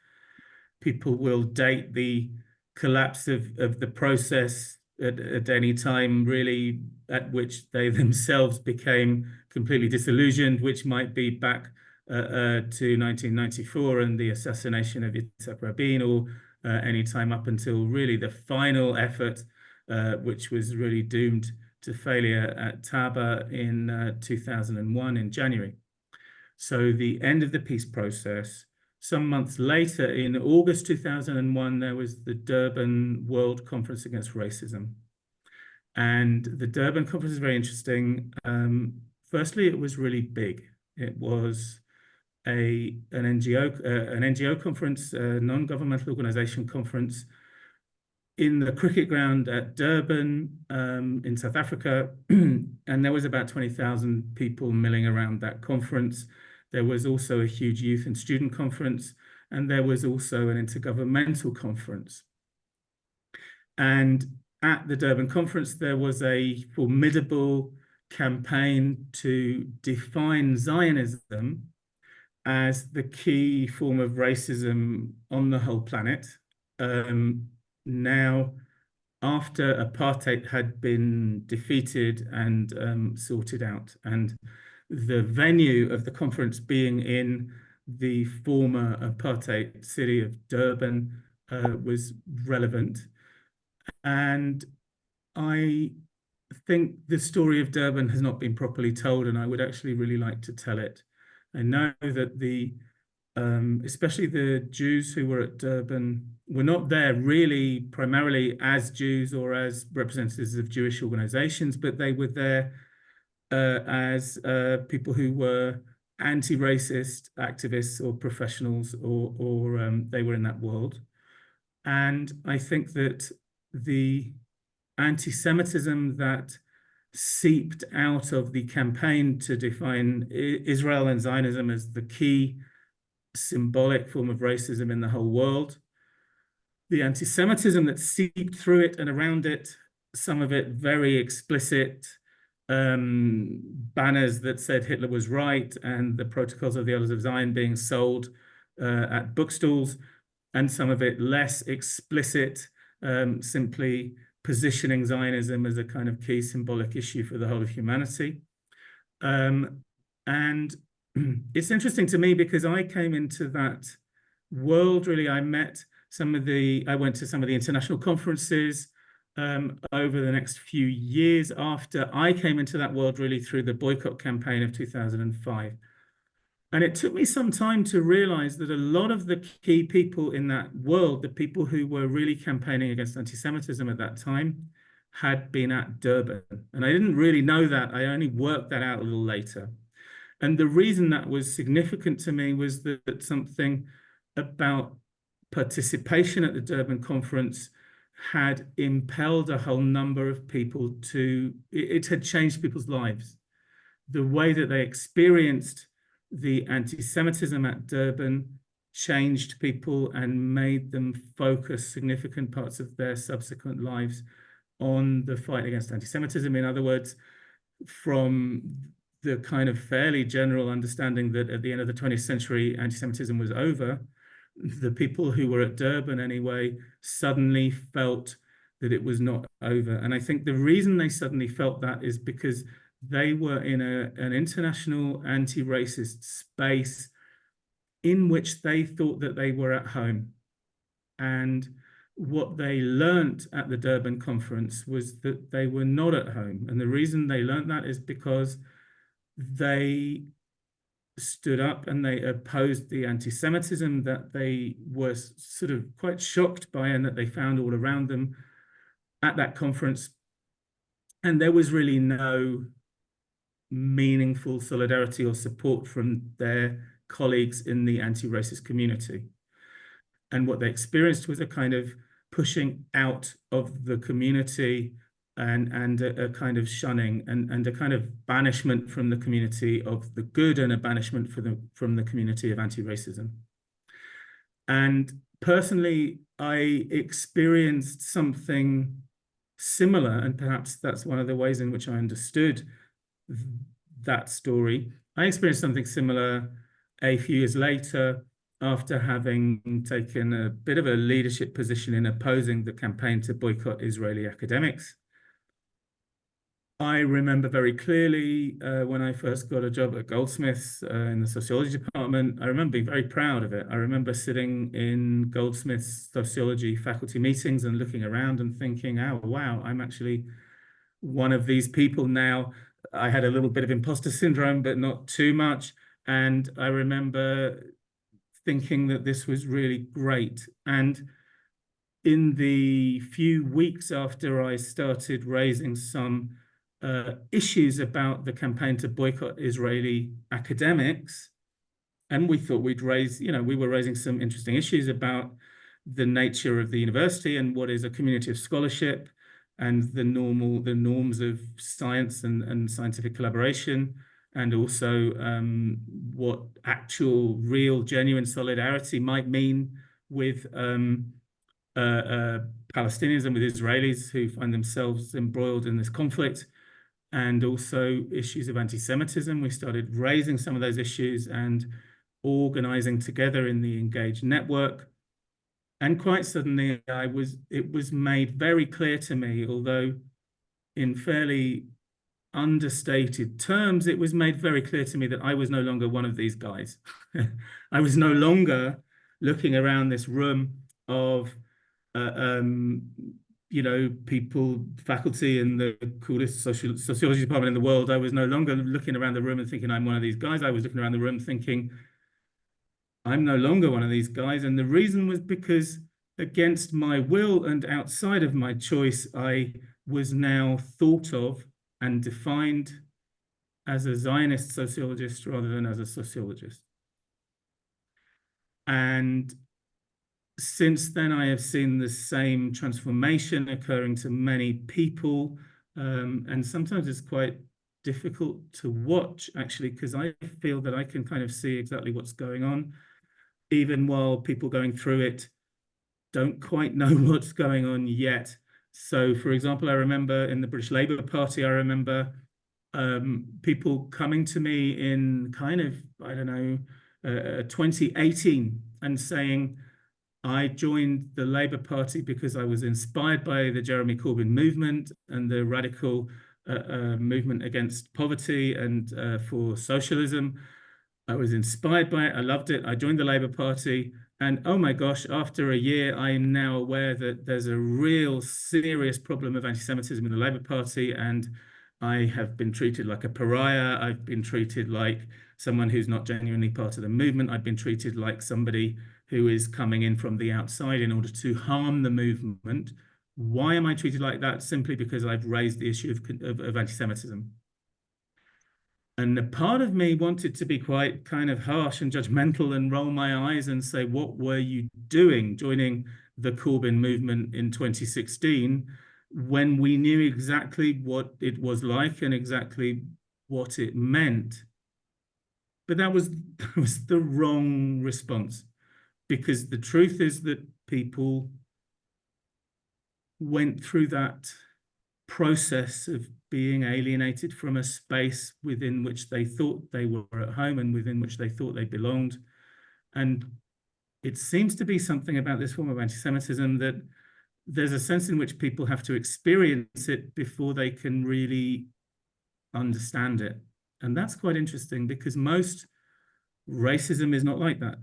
People will date the collapse of the process at any time, really, at which they themselves became completely disillusioned, which might be back to 1994 and the assassination of Yitzhak Rabin, or any time up until really the final effort, which was really doomed to failure at Taba in 2001 in January. So the end of the peace process. Some months later, in August 2001, there was the Durban World Conference Against Racism. And the Durban Conference is very interesting. Firstly, it was really big. It was an NGO conference, a non-governmental organization conference in the cricket ground at Durban in South Africa. And there was about 20,000 people milling around that conference. There was also a huge youth and student conference, and there was also an intergovernmental conference. And at the Durban conference, there was a formidable campaign to define Zionism as the key form of racism on the whole planet. Now, after apartheid had been defeated and sorted out, and the venue of the conference being in the former apartheid city of Durban was relevant. And I think the story of Durban has not been properly told, and I would actually really like to tell it. I know that especially the Jews who were at Durban were not there really primarily as Jews or as representatives of Jewish organizations, but they were there as people who were anti-racist activists or professionals, or they were in that world. And I think that the anti-Semitism that seeped out of the campaign to define Israel and Zionism as the key symbolic form of racism in the whole world. The anti-Semitism that seeped through it and around it, some of it very explicit banners that said Hitler was right and the Protocols of the Elders of Zion being sold at bookstores, and some of it less explicit, simply positioning Zionism as a kind of key symbolic issue for the whole of humanity. And it's interesting to me because I came into that world, really. I went to some of the international conferences over the next few years after I came into that world, really through the boycott campaign of 2005. And it took me some time to realize that a lot of the key people in that world, the people who were really campaigning against anti-Semitism at that time, had been at Durban. And I didn't really know that. I only worked that out a little later. And the reason that was significant to me was that something about participation at the Durban conference had impelled a whole number of people to, it had changed people's lives. The way that they experienced the anti-Semitism at Durban changed people and made them focus significant parts of their subsequent lives on the fight against anti-Semitism. In other words, from the kind of fairly general understanding that at the end of the 20th century, anti-Semitism was over, the people who were at Durban anyway suddenly felt that it was not over. And I think the reason they suddenly felt that is because they were in an international anti-racist space in which they thought that they were at home. And what they learnt at the Durban conference was that they were not at home. And the reason they learnt that is because they stood up and they opposed the anti-Semitism that they were sort of quite shocked by and that they found all around them at that conference. And there was really no meaningful solidarity or support from their colleagues in the anti-racist community. And what they experienced was a kind of pushing out of the community and a kind of shunning and a kind of banishment from the community of the good and a banishment from the community of anti-racism. And personally, I experienced something similar, and perhaps that's one of the ways in which I understood that story. I experienced something similar a few years later after having taken a bit of a leadership position in opposing the campaign to boycott Israeli academics. I remember very clearly when I first got a job at Goldsmiths in the sociology department, I remember being very proud of it. I remember sitting in Goldsmiths sociology faculty meetings and looking around and thinking, oh, wow, I'm actually one of these people now. I had a little bit of imposter syndrome, but not too much. And I remember thinking that this was really great. And in the few weeks after I started raising some issues about the campaign to boycott Israeli academics, and we thought we'd raise, we were raising some interesting issues about the nature of the university and what is a community of scholarship and the norms of science and scientific collaboration, and also what actual, real, genuine solidarity might mean with Palestinians and with Israelis who find themselves embroiled in this conflict, and also issues of anti-Semitism. We started raising some of those issues and organizing together in the Engaged network. And quite suddenly, it was made very clear to me, although in fairly understated terms, it was made very clear to me that I was no longer one of these guys. I was no longer looking around this room of people, faculty in the coolest sociology department in the world. I was no longer looking around the room and thinking I'm one of these guys. I was looking around the room thinking I'm no longer one of these guys. And the reason was because against my will and outside of my choice, I was now thought of and defined as a Zionist sociologist rather than as a sociologist. And since then, I have seen the same transformation occurring to many people. And sometimes it's quite difficult to watch, actually, because I feel that I can kind of see exactly what's going on, even while people going through it don't quite know what's going on yet. So, for example, I remember in the British Labour Party, I remember people coming to me in kind of, I don't know, 2018 and saying, I joined the Labour Party because I was inspired by the Jeremy Corbyn movement and the radical movement against poverty and for socialism. I was inspired by it. I loved it. I joined the Labour Party. And oh my gosh, after a year, I am now aware that there's a real serious problem of anti-Semitism in the Labour Party. And I have been treated like a pariah. I've been treated like someone who's not genuinely part of the movement. I've been treated like somebody who is coming in from the outside in order to harm the movement. Why am I treated like that? Simply because I've raised the issue of anti-Semitism. And a part of me wanted to be quite kind of harsh and judgmental and roll my eyes and say, what were you doing joining the Corbyn movement in 2016 when we knew exactly what it was like and exactly what it meant? But that was the wrong response, because the truth is that people went through that process of being alienated from a space within which they thought they were at home and within which they thought they belonged. And it seems to be something about this form of anti-Semitism that there's a sense in which people have to experience it before they can really understand it. And that's quite interesting, because most racism is not like that.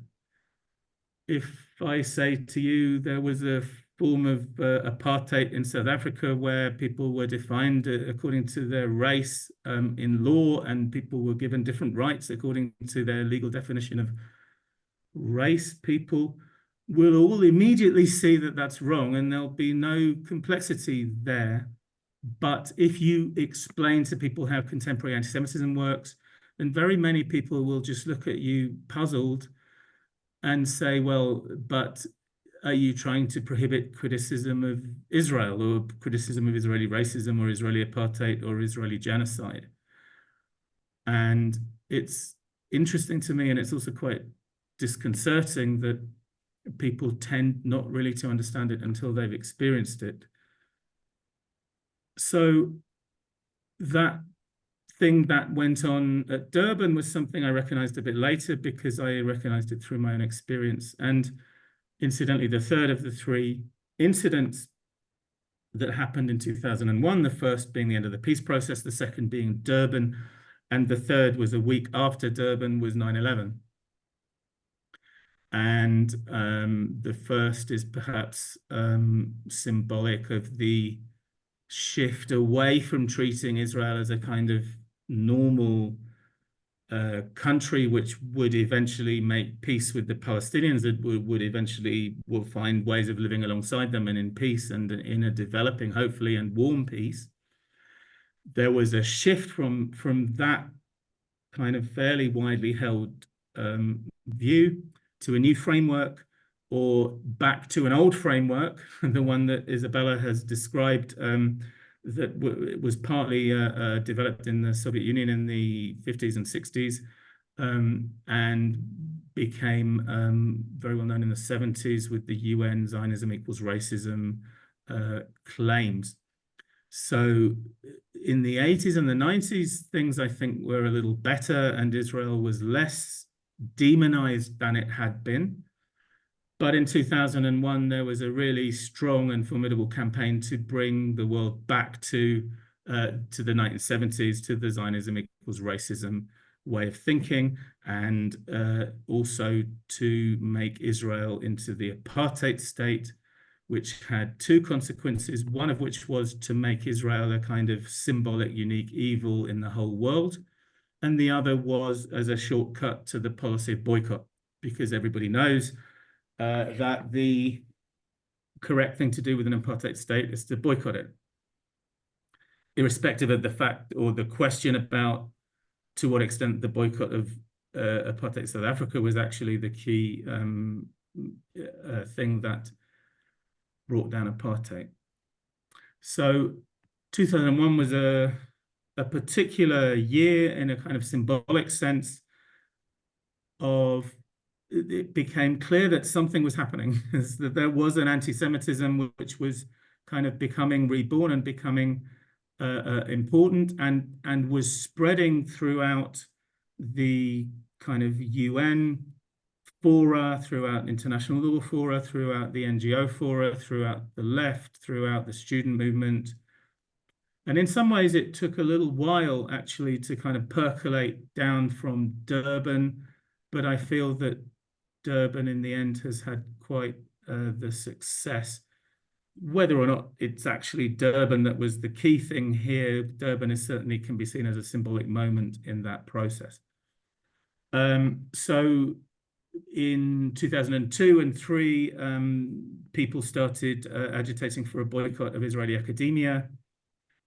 If I say to you there was a form of apartheid in South Africa where people were defined according to their race in law, and people were given different rights according to their legal definition of race, people will all immediately see that that's wrong and there'll be no complexity there. But if you explain to people how contemporary anti-Semitism works, then very many people will just look at you puzzled and say, well, but are you trying to prohibit criticism of Israel or criticism of Israeli racism or Israeli apartheid or Israeli genocide? And it's interesting to me, and it's also quite disconcerting that people tend not really to understand it until they've experienced it. So that thing that went on at Durban was something I recognized a bit later, because I recognized it through my own experience. And incidentally, the third of the three incidents that happened in 2001, the first being the end of the peace process, the second being Durban, and the third was a week after Durban, was 9/11. And the first is perhaps symbolic of the shift away from treating Israel as a kind of normal country which would eventually make peace with the Palestinians, that would eventually will find ways of living alongside them and in peace and in a developing, hopefully, and warm peace. There was a shift from that kind of fairly widely held view to a new framework, or back to an old framework, the one that Izabella has described, that was partly developed in the Soviet Union in the 50s and 60s, and became very well known in the 70s with the UN Zionism equals racism claims. So in the 80s and the 90s, things I think were a little better, and Israel was less demonized than it had been. But in 2001, there was a really strong and formidable campaign to bring the world back to the 1970s, to the Zionism equals racism way of thinking, and also to make Israel into the apartheid state, which had two consequences, one of which was to make Israel a kind of symbolic, unique evil in the whole world. And the other was as a shortcut to the policy of boycott, because everybody knows that the correct thing to do with an apartheid state is to boycott it, irrespective of the fact or the question about to what extent the boycott of apartheid South Africa was actually the key thing that brought down apartheid. So 2001 was a particular year in a kind of symbolic sense of it became clear that something was happening, that there was an anti-Semitism which was kind of becoming reborn and becoming important and was spreading throughout the kind of UN fora, throughout international law fora, throughout the NGO fora, throughout the left, throughout the student movement. And in some ways, it took a little while actually to kind of percolate down from Durban, but I feel that Durban in the end has had quite the success. Whether or not it's actually Durban that was the key thing here, Durban is certainly can be seen as a symbolic moment in that process. So in 2002 and 3, people started agitating for a boycott of Israeli academia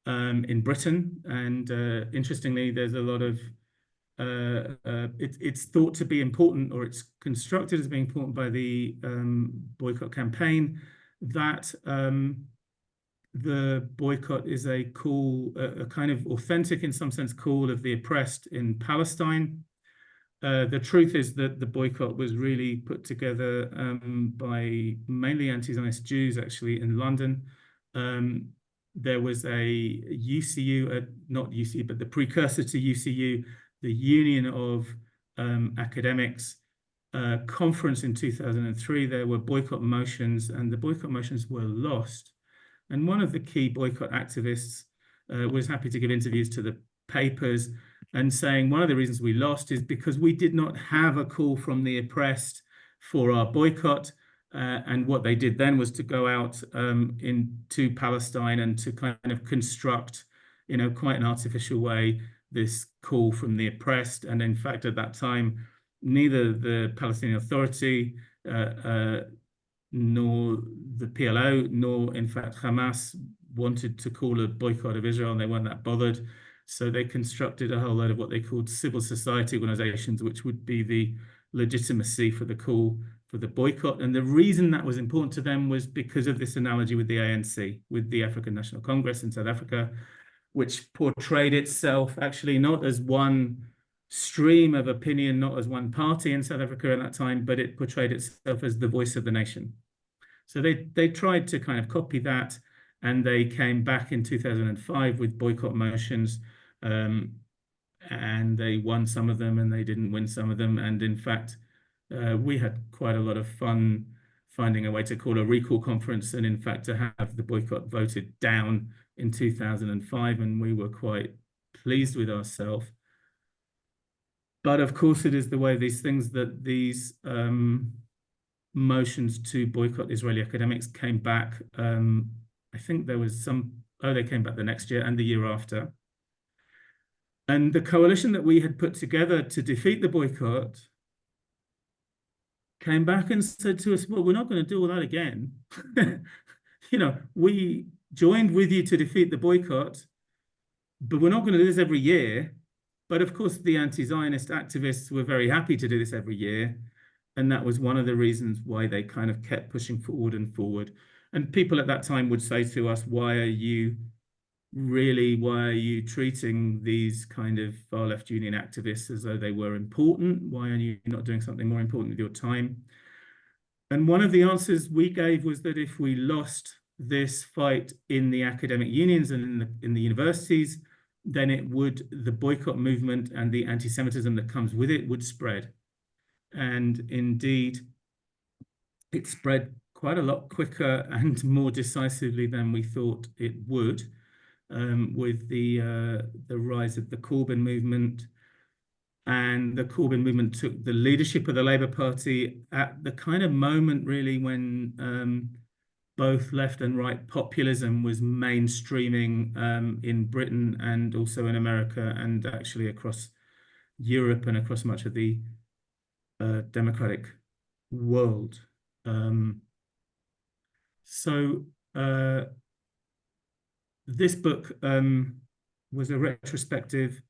in Britain. And interestingly, there's a lot of, it's thought to be important, or it's constructed as being important by the boycott campaign, that the boycott is a call, a kind of authentic, in some sense, call of the oppressed in Palestine. The truth is that the boycott was really put together by mainly anti-Zionist Jews, actually, in London. There was a UCU, not UCU, but the precursor to UCU, the Union of Academics conference in 2003. There were boycott motions, and the boycott motions were lost. And one of the key boycott activists was happy to give interviews to the papers and saying one of the reasons we lost is because we did not have a call from the oppressed for our boycott. And what they did then was to go out into Palestine and to kind of construct, you know, quite an artificial way, this call from the oppressed. And in fact, at that time, neither the Palestinian Authority nor the PLO, nor in fact Hamas wanted to call a boycott of Israel, and they weren't that bothered. So they constructed a whole load of what they called civil society organizations, which would be the legitimacy for the call for the boycott. And the reason that was important to them was because of this analogy with the ANC, with the African National Congress in South Africa, which portrayed itself actually not as one stream of opinion, not as one party in South Africa at that time, but it portrayed itself as the voice of the nation. So they tried to kind of copy that, and they came back in 2005 with boycott motions, and they won some of them and they didn't win some of them. And in fact, we had quite a lot of fun finding a way to call a recall conference, and in fact to have the boycott voted down in 2005, and we were quite pleased with ourselves. But of course, it is the way these things that these motions to boycott Israeli academics came back. I think there was some, they came back the next year and the year after. And the coalition that we had put together to defeat the boycott came back and said to us, well, we're not going to do all that again. You know, we joined with you to defeat the boycott, but we're not going to do this every year. But of course, the anti-Zionist activists were very happy to do this every year. And that was one of the reasons why they kind of kept pushing forward and forward. And people at that time would say to us, why are you treating these kind of far left union activists as though they were important? Why are you not doing something more important with your time? And one of the answers we gave was that if we lost this fight in the academic unions and in the universities, then the boycott movement and the anti-Semitism that comes with it would spread. And indeed, it spread quite a lot quicker and more decisively than we thought it would, with the rise of the Corbyn movement. And the Corbyn movement took the leadership of the Labour Party at the kind of moment, really, when both left and right populism was mainstreaming in Britain and also in America, and actually across Europe and across much of the democratic world. This book was a retrospective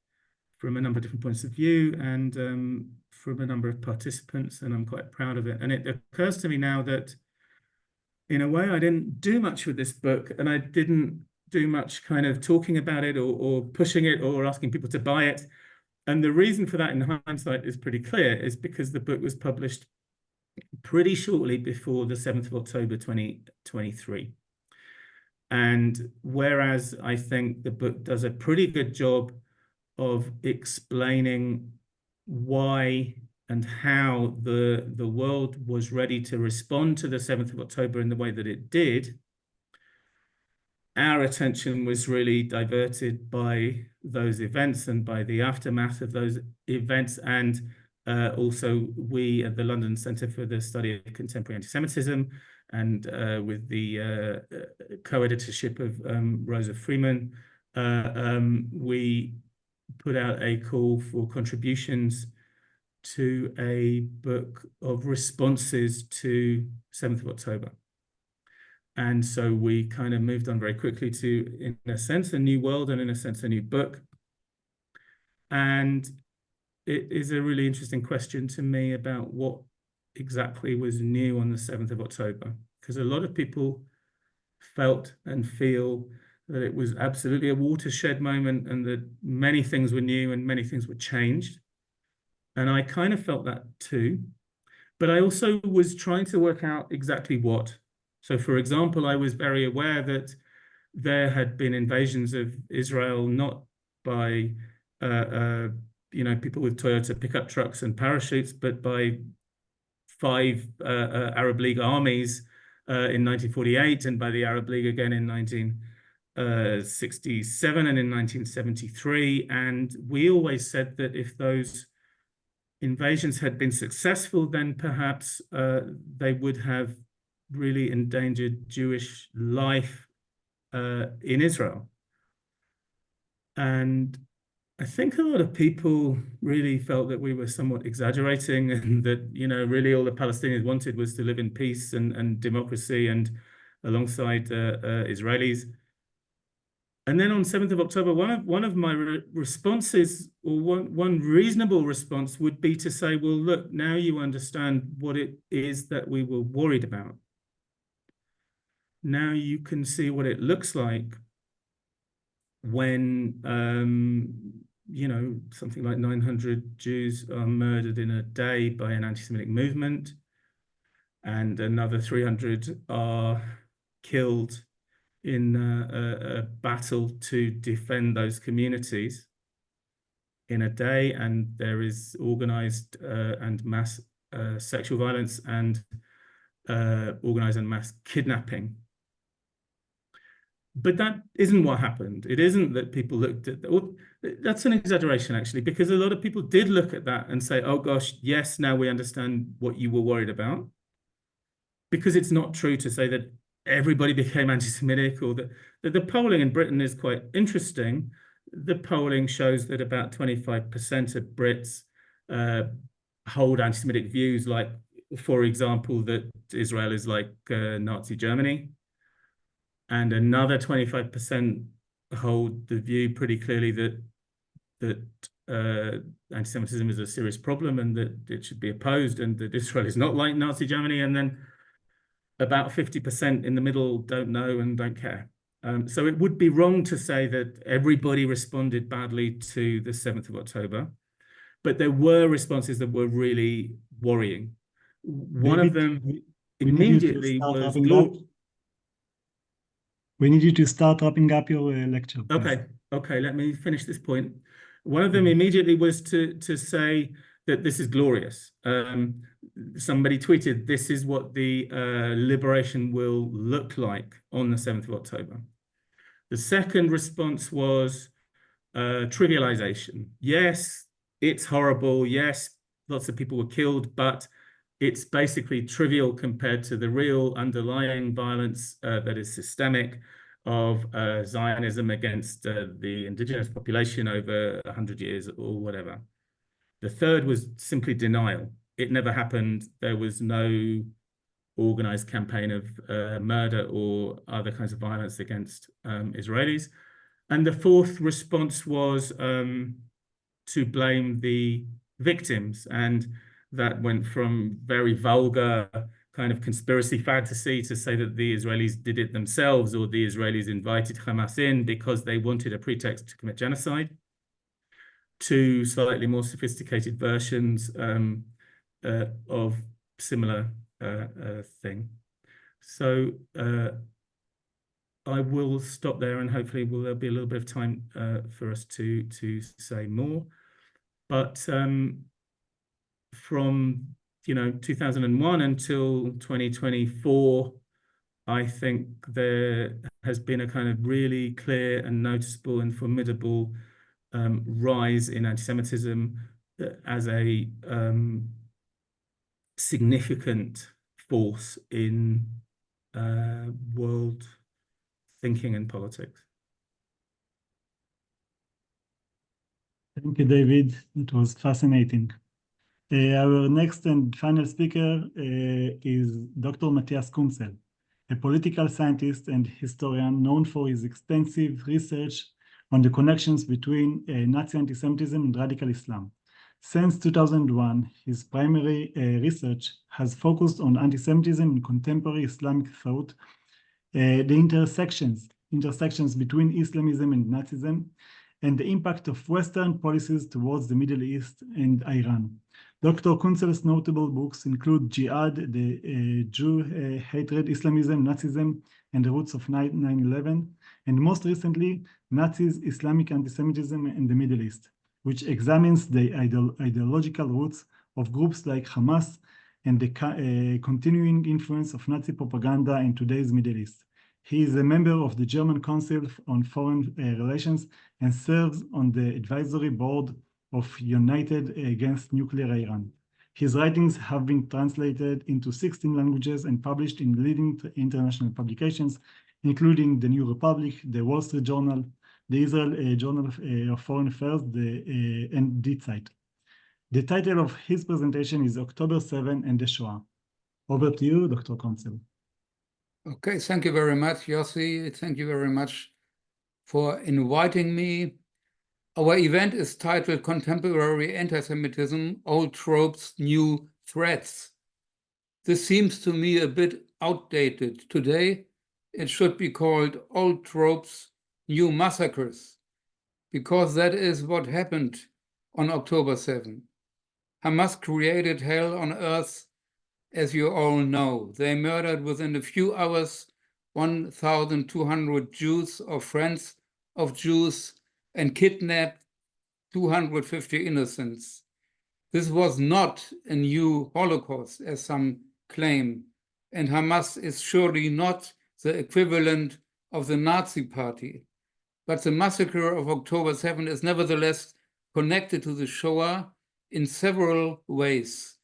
from a number of different points of view and from a number of participants, and I'm quite proud of it. And it occurs to me now that, in a way, I didn't do much with this book, and I didn't do much kind of talking about it or pushing it or asking people to buy it. And the reason for that in hindsight is pretty clear, is because the book was published pretty shortly before the 7th of October 2023. And whereas I think the book does a pretty good job of explaining why and how the world was ready to respond to the 7th of October in the way that it did, our attention was really diverted by those events and by the aftermath of those events. And also we at the London Centre for the Study of Contemporary Antisemitism, and with the co-editorship of Rosa Freeman, we put out a call for contributions to a book of responses to 7th of October. And so we kind of moved on very quickly to, in a sense, a new world, and in a sense, a new book. And it is a really interesting question to me about what exactly was new on the 7th of October, because a lot of people felt and feel that it was absolutely a watershed moment and that many things were new and many things were changed. And I kind of felt that too. But I also was trying to work out exactly what. So, for example, I was very aware that there had been invasions of Israel, not by people with Toyota pickup trucks and parachutes, but by 5 Arab League armies in 1948, and by the Arab League again in 1967 and in 1973. And we always said that if those invasions had been successful, then perhaps they would have really endangered Jewish life in Israel. And I think a lot of people really felt that we were somewhat exaggerating, and that, really all the Palestinians wanted was to live in peace and democracy and alongside Israelis. And then on 7th of October, one of my responses, or one reasonable response, would be to say, well, look, now you understand what it is that we were worried about. Now you can see what it looks like when, something like 900 Jews are murdered in a day by an anti-Semitic movement, and another 300 are killed in a battle to defend those communities in a day, and there is organized and mass sexual violence and organized and mass kidnapping. But that isn't what happened. It isn't that people looked at, that's an exaggeration actually, because a lot of people did look at that and say, oh gosh, yes, now we understand what you were worried about. Because it's not true to say that everybody became anti-Semitic, or that the polling in Britain is quite interesting. The polling shows that about 25% of Brits hold anti-Semitic views, like, for example, that Israel is like Nazi Germany. And another 25% hold the view pretty clearly that anti-Semitism is a serious problem and that it should be opposed, and that Israel is not like Nazi Germany. And then about 50% in the middle don't know and don't care. So it would be wrong to say that everybody responded badly to the 7th of October, but there were responses that were really worrying. One of them immediately was...
We need you to start wrapping up your lecture.
Okay, let me finish this point. One of them immediately was to say that this is glorious. Somebody tweeted, this is what the liberation will look like on the 7th of October. The second response was trivialization. Yes, it's horrible. Yes, lots of people were killed, but it's basically trivial compared to the real underlying violence that is systemic of Zionism against the indigenous population over 100 years or whatever. The third was simply denial. It never happened. There was no organized campaign of murder or other kinds of violence against Israelis. And the fourth response was to blame the victims. And that went from very vulgar kind of conspiracy fantasy to say that the Israelis did it themselves, or the Israelis invited Hamas in because they wanted a pretext to commit genocide, to slightly more sophisticated versions of similar thing. So I will stop there, and hopefully there'll be a little bit of time for us to say more. But from 2001 until 2024, I think there has been a kind of really clear and noticeable and formidable rise in anti-Semitism as a significant force in world thinking and politics.
Thank you, David. It was fascinating. Our next and final speaker is Dr. Matthias Küntzel, a political scientist and historian known for his extensive research on the connections between Nazi anti-Semitism and radical Islam. Since 2001, his primary research has focused on anti-Semitism in contemporary Islamic thought, the intersections between Islamism and Nazism, and the impact of Western policies towards the Middle East and Iran. Dr. Küntzel's notable books include Jihad, the Jew Hatred, Islamism, Nazism, and the Roots of 9/11, and most recently, Nazis, Islamic Antisemitism in the Middle East, which examines the ideological roots of groups like Hamas and the continuing influence of Nazi propaganda in today's Middle East. He is a member of the German Council on Foreign Relations and serves on the advisory board of United Against Nuclear Iran. His writings have been translated into 16 languages and published in leading international publications, including the New Republic, the Wall Street Journal, the Israel Journal of Foreign Affairs, and Die Zeit. The title of his presentation is October 7 and the Shoa. Over to you, Dr. Küntzel.
Okay, thank you very much, Yossi. Thank you very much for inviting me. Our event is titled Contemporary Anti-Semitism, Old Tropes, New Threats. This seems to me a bit outdated. Today, it should be called Old Tropes, New Massacres, because that is what happened on October 7. Hamas created hell on earth, as you all know. They murdered within a few hours 1,200 Jews or friends of Jews and kidnapped 250 innocents. This was not a new Holocaust, as some claim, and Hamas is surely not the equivalent of the Nazi Party. But the massacre of October 7 is nevertheless connected to the Shoah in several ways.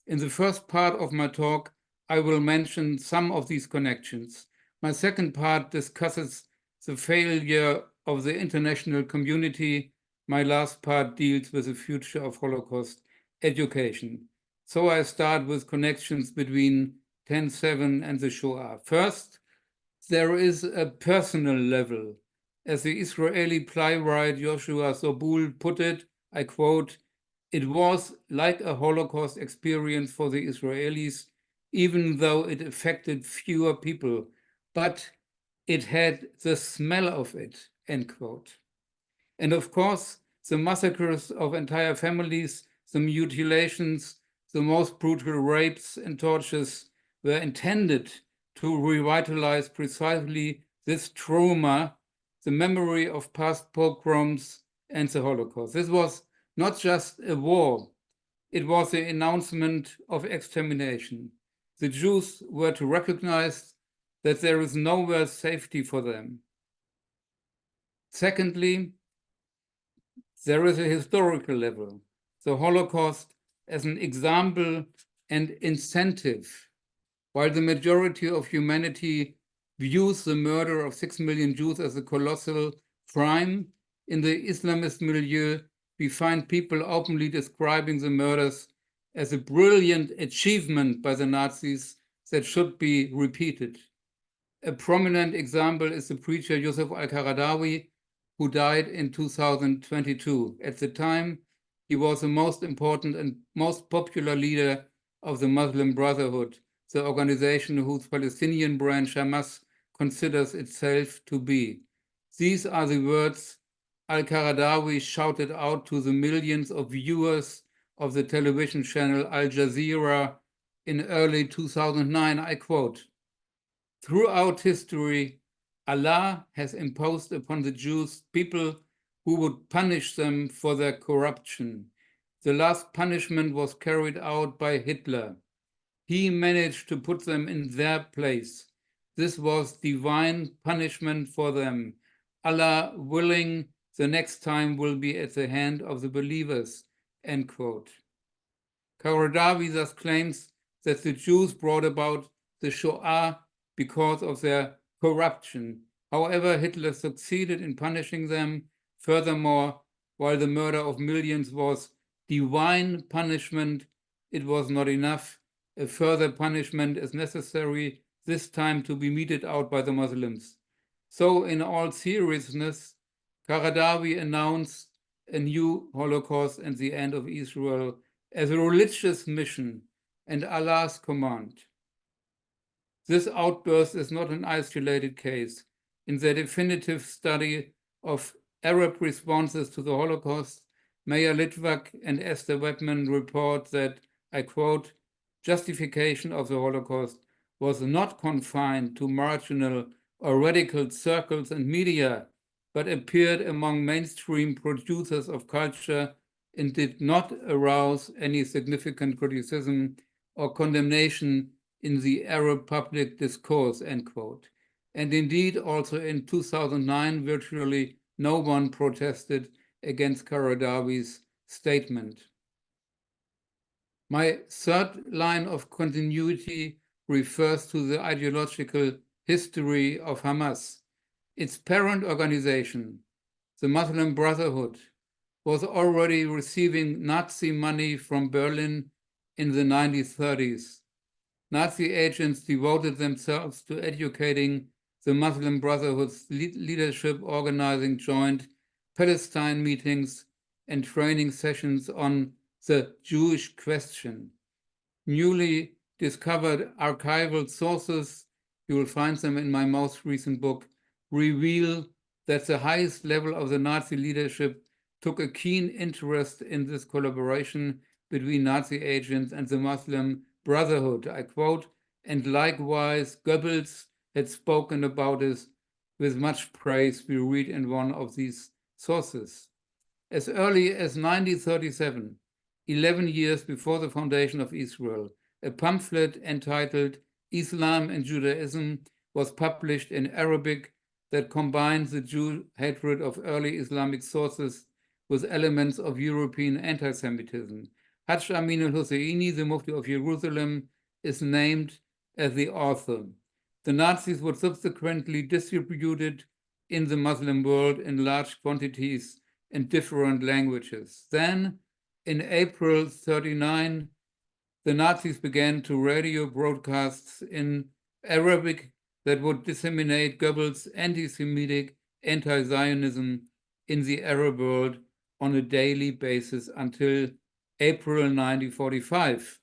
In the first part of my talk, I will mention some of these connections. My second part discusses the failure of the international community. My last part deals with the future of Holocaust education. So I start with connections between 10/7 and the Shoah. First, there is a personal level. As the Israeli playwright Yoshua Sobul put it, I quote, "It was like a Holocaust experience for the Israelis, even though it affected fewer people, but it had the smell of it," end quote. And of course, the massacres of entire families, the mutilations, the most brutal rapes and tortures were intended to revitalize precisely this trauma, the memory of past pogroms and the Holocaust. This was not just a war, it was the announcement of extermination. The Jews were to recognize that there is nowhere safety for them. Secondly, there is a historical level. The Holocaust as an example and incentive. While the majority of humanity views the murder of 6 million Jews as a colossal crime, in the Islamist milieu, we find people openly describing the murders as a brilliant achievement by the Nazis that should be repeated. A prominent example is the preacher Yosef al-Qaradawi, who died in 2022. At the time, He was the most important and most popular leader of the Muslim Brotherhood, the organization whose Palestinian branch Hamas considers itself to be. These are the words al-Qaradawi shouted out to the millions of viewers of the television channel Al Jazeera in early 2009. I quote, "Throughout history, Allah has imposed upon the Jews people who would punish them for their corruption. The last punishment was carried out by Hitler. He managed to put them in their place. This was divine punishment for them. Allah willing, the next time will be at the hand of the believers," end quote. Qaradawi thus claims that the Jews brought about the Shoa because of their corruption. However, Hitler succeeded in punishing them. Furthermore, while the murder of millions was divine punishment, it was not enough. A further punishment is necessary, this time to be meted out by the Muslims. So, in all seriousness, Qaradawi announced a new Holocaust and the end of Israel as a religious mission and Allah's command. This outburst is not an isolated case. In their definitive study of Arab responses to the Holocaust, Meir Litvak and Esther Webman report that, I quote, "Justification of the Holocaust was not confined to marginal or radical circles and media, but appeared among mainstream producers of culture and did not arouse any significant criticism or condemnation in the Arab public discourse," end quote. And indeed, also in 2009, virtually no one protested against Qaradawi's statement. My third line of continuity refers to the ideological history of Hamas. Its parent organization, the Muslim Brotherhood, was already receiving Nazi money from Berlin in the 1930s. Nazi agents devoted themselves to educating the Muslim Brotherhood's leadership, organizing joint Palestine meetings and training sessions on the Jewish question. Newly discovered archival sources, you will find them in my most recent book, reveal that the highest level of the Nazi leadership took a keen interest in this collaboration between Nazi agents and the Muslim Brotherhood. I quote, "And likewise, Goebbels had spoken about it with much praise," we read in one of these sources. As early as 1937, 11 years before the foundation of Israel, a pamphlet entitled Islam and Judaism was published in Arabic that combined the Jew hatred of early Islamic sources with elements of European anti-Semitism. Hajj Amin al-Husseini, the Mufti of Jerusalem, is named as the author. The Nazis would subsequently distribute it in the Muslim world in large quantities in different languages. Then, in April 1939, the Nazis began to radio broadcasts in Arabic that would disseminate Goebbels' anti-Semitic anti-Zionism in the Arab world on a daily basis until April 1945.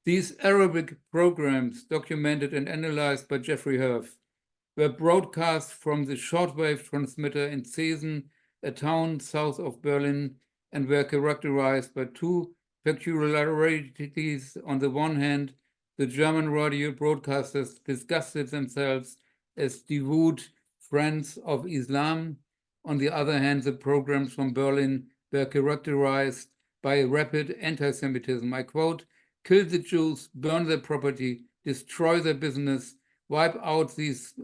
These Arabic programs, documented and analyzed by Jeffrey Hirsh, were broadcast from the shortwave transmitter in Seesen, a town south of Berlin, and were characterized by two peculiarities. On the one hand, the German radio broadcasters discussed themselves as devout friends of Islam. On the other hand, the programs from Berlin were characterized by rapid anti-Semitism. I quote, "Kill the Jews, burn their property, destroy their business, wipe out these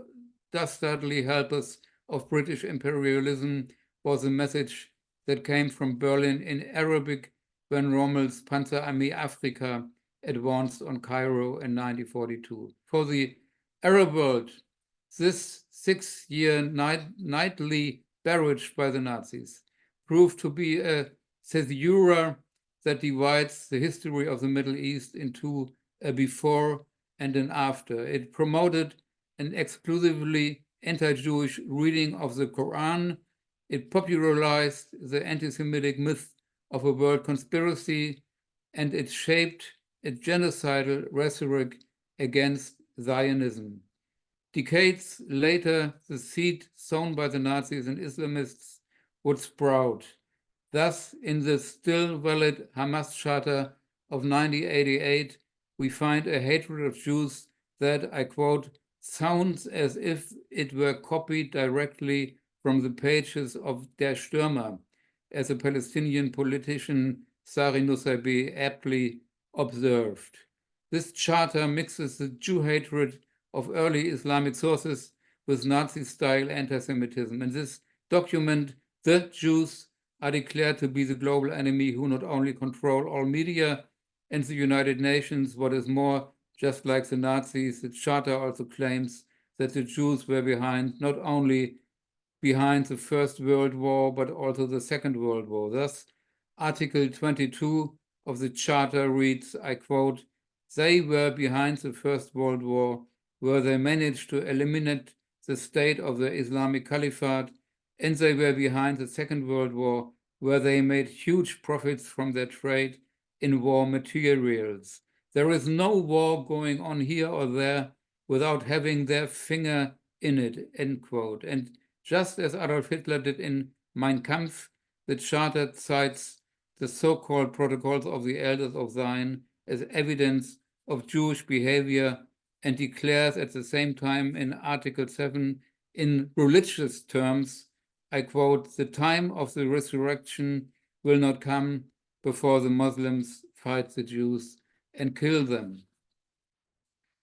dastardly helpers of British imperialism," was a message that came from Berlin in Arabic when Rommel's Panzerarmee Afrika advanced on Cairo in 1942. For the Arab world, this 6-year nightly barrage by the Nazis proved to be a caesura that divides the history of the Middle East into a before and an after. It promoted an exclusively anti-Jewish reading of the Quran. It popularized the anti-Semitic myth of a world conspiracy, and it shaped a genocidal rhetoric against Zionism. Decades later, the seed sown by the Nazis and Islamists would sprout. Thus, in the still valid Hamas Charter of 1988, we find a hatred of Jews that, I quote, sounds as if it were copied directly from the pages of Der Stürmer, as a Palestinian politician, Sari Nusaybi, aptly observed. This charter mixes the Jew hatred of early Islamic sources with Nazi-style anti-Semitism. In this document, the Jews are declared to be the global enemy who not only control all media and the United Nations, what is more, just like the Nazis, the charter also claims that the Jews were not only behind the First World War, but also the Second World War. Thus, Article 22 of the charter reads, I quote, "They were behind the First World War, where they managed to eliminate the state of the Islamic Caliphate, and they were behind the Second World War, where they made huge profits from their trade in war materials. There is no war going on here or there without having their finger in it," end quote. And just as Adolf Hitler did in Mein Kampf, the charter cites the so-called Protocols of the Elders of Zion as evidence of Jewish behavior and declares at the same time in Article 7 in religious terms, I quote, "The time of the resurrection will not come before the Muslims fight the Jews and kill them."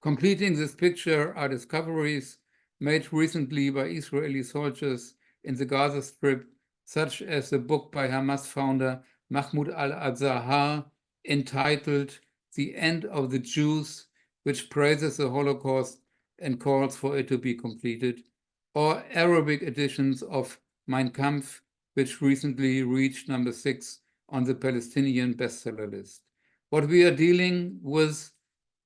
Completing this picture are discoveries made recently by Israeli soldiers in the Gaza Strip, such as the book by Hamas founder Mahmoud al-Zahar entitled "The End of the Jews," which praises the Holocaust and calls for it to be completed, or Arabic editions of Mein Kampf, which recently reached number 6 on the Palestinian bestseller list. What we are dealing with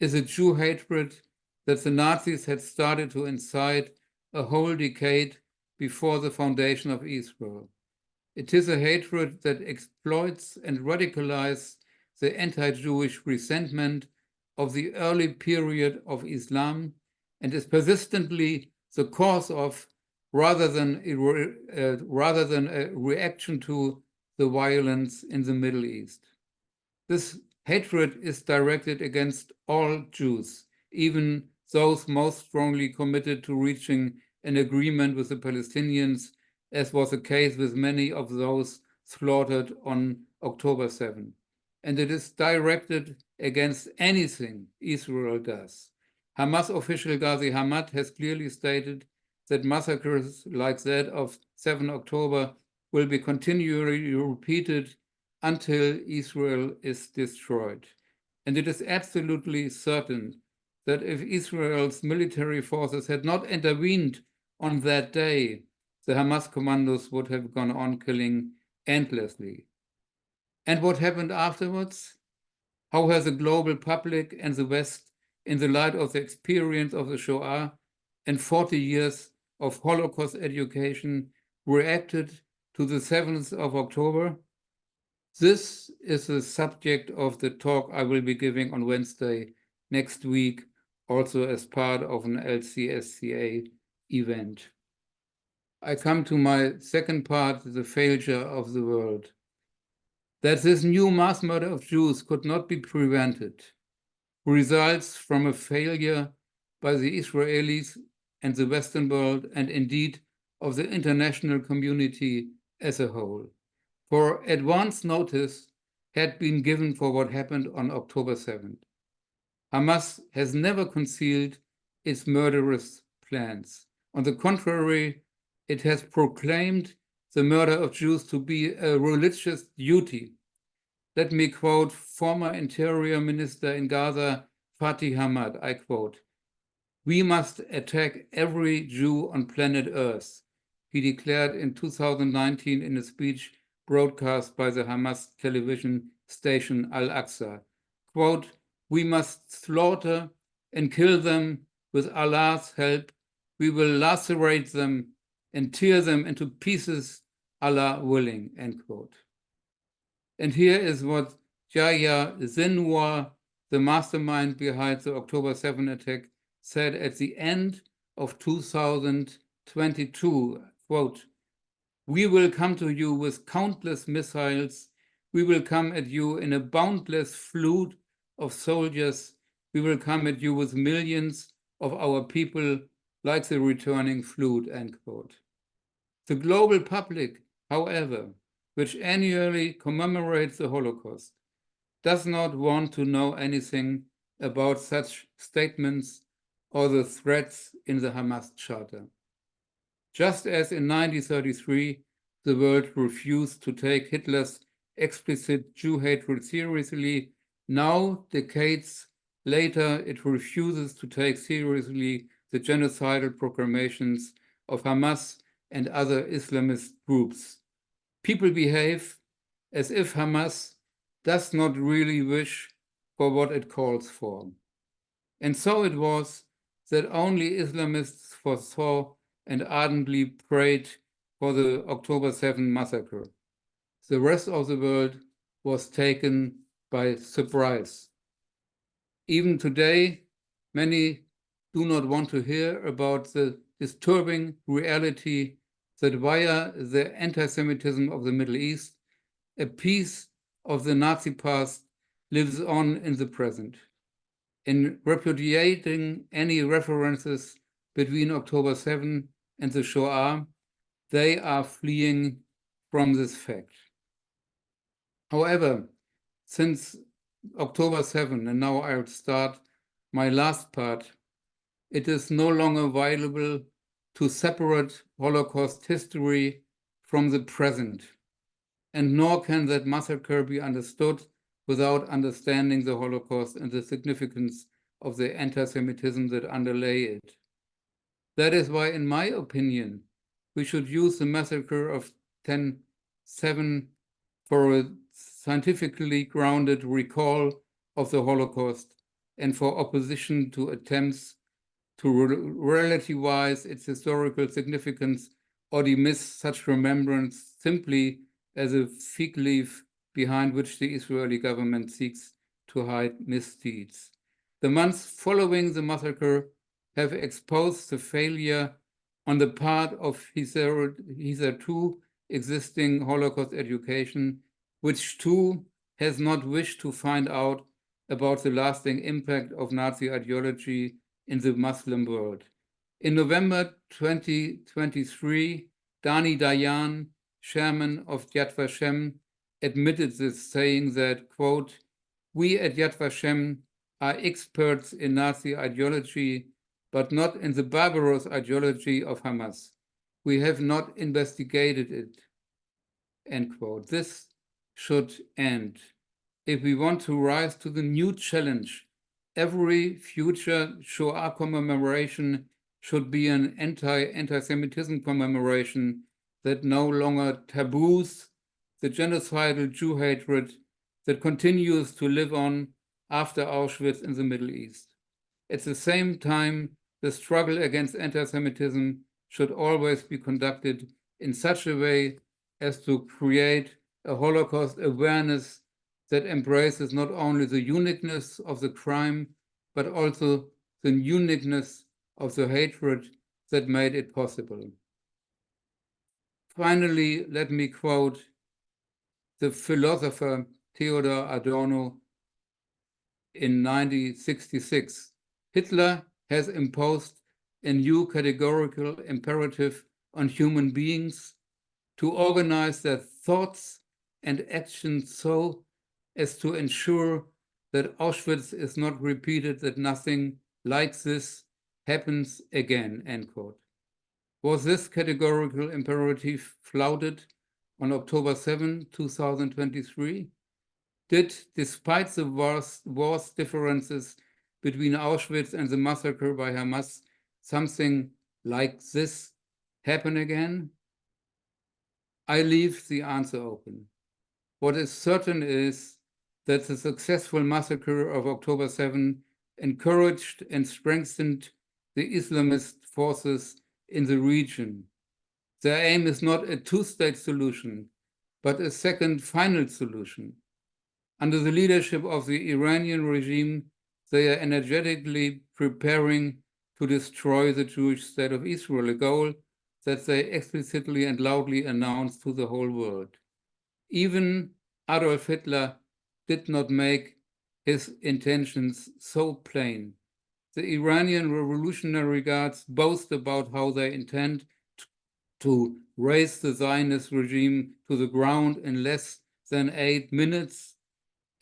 is a Jew hatred that the Nazis had started to incite a whole decade before the foundation of Israel. It is a hatred that exploits and radicalizes the anti-Jewish resentment of the early period of Islam and is persistently the cause of, rather than a reaction to, the violence in the Middle East. This hatred is directed against all Jews, even those most strongly committed to reaching an agreement with the Palestinians, as was the case with many of those slaughtered on October 7. And it is directed against anything Israel does. Hamas official Ghazi Hamad has clearly stated that massacres like that of 7 October will be continually repeated until Israel is destroyed. And it is absolutely certain that if Israel's military forces had not intervened on that day, the Hamas commandos would have gone on killing endlessly. And what happened afterwards? How has the global public and the West, in the light of the experience of the Shoa and 40 years of Holocaust education, reacted to the 7th of October? This is the subject of the talk I will be giving on Wednesday next week, also as part of an LCSCA event. I come to my second part, the failure of the world. That this new mass murder of Jews could not be prevented results from a failure by the Israelis and the Western world, and indeed of the international community as a whole. For advance notice had been given for what happened on October 7th. Hamas has never concealed its murderous plans. On the contrary, it has proclaimed the murder of Jews to be a religious duty. Let me quote former Interior Minister in Gaza, Fatih Hamad, I quote, "We must attack every Jew on planet Earth," he declared in 2019 in a speech broadcast by the Hamas television station Al-Aqsa. Quote, "We must slaughter and kill them with Allah's help. We will lacerate them and tear them into pieces, Allah willing," end quote. And here is what Yahya Sinwar, the mastermind behind the October 7 attack, said at the end of 2022, quote, "We will come to you with countless missiles. We will come at you in a boundless flood of soldiers. We will come at you with millions of our people like the returning flood," end quote. The global public, however, which annually commemorates the Holocaust, does not want to know anything about such statements or the threats in the Hamas Charter. Just as in 1933, the world refused to take Hitler's explicit Jew hatred seriously, now, decades later, it refuses to take seriously the genocidal proclamations of Hamas and other Islamist groups. People behave as if Hamas does not really wish for what it calls for. And so it was that only Islamists foresaw and ardently prayed for the October 7 massacre. The rest of the world was taken by surprise. Even today, many do not want to hear about the disturbing reality that via the anti-Semitism of the Middle East, a piece of the Nazi past lives on in the present. In repudiating any references between October 7 and the Shoah, they are fleeing from this fact. However, since October 7, and now I'll start my last part, it is no longer viable to separate Holocaust history from the present, and nor can that massacre be understood without understanding the Holocaust and the significance of the anti-Semitism that underlay it. That is why, in my opinion, we should use the massacre of 10/7 for a scientifically grounded recall of the Holocaust and for opposition to attempts to relativize its historical significance or dismiss such remembrance simply as a fig leaf behind which the Israeli government seeks to hide misdeeds. The months following the massacre have exposed the failure on the part of hitherto existing Holocaust education, which too has not wished to find out about the lasting impact of Nazi ideology in the Muslim world. In November 2023, Dani Dayan, chairman of Yad Vashem, admitted this, saying that, quote, "We at Yad Vashem are experts in Nazi ideology, but not in the barbarous ideology of Hamas. We have not investigated it," end quote. This should end. If we want to rise to the new challenge, every future Shoah commemoration should be an anti-Semitism commemoration that no longer taboos the genocidal Jew hatred that continues to live on after Auschwitz in the Middle East. At the same time, the struggle against anti-Semitism should always be conducted in such a way as to create a Holocaust awareness that embraces not only the uniqueness of the crime, but also the uniqueness of the hatred that made it possible. Finally, let me quote the philosopher Theodor Adorno in 1966. "Hitler has imposed a new categorical imperative on human beings to organize their thoughts and actions so as to ensure that Auschwitz is not repeated, that nothing like this happens again," end quote. Was this categorical imperative flouted on October 7, 2023? Did, despite the war's differences between Auschwitz and the massacre by Hamas, something like this happen again? I leave the answer open. What is certain is that the successful massacre of October 7 encouraged and strengthened the Islamist forces in the region. Their aim is not a two-state solution, but a second final solution. Under the leadership of the Iranian regime, they are energetically preparing to destroy the Jewish state of Israel, a goal that they explicitly and loudly announced to the whole world. Even Adolf Hitler did not make his intentions so plain. The Iranian Revolutionary Guards boast about how they intend to raze the Zionist regime to the ground in less than 8 minutes.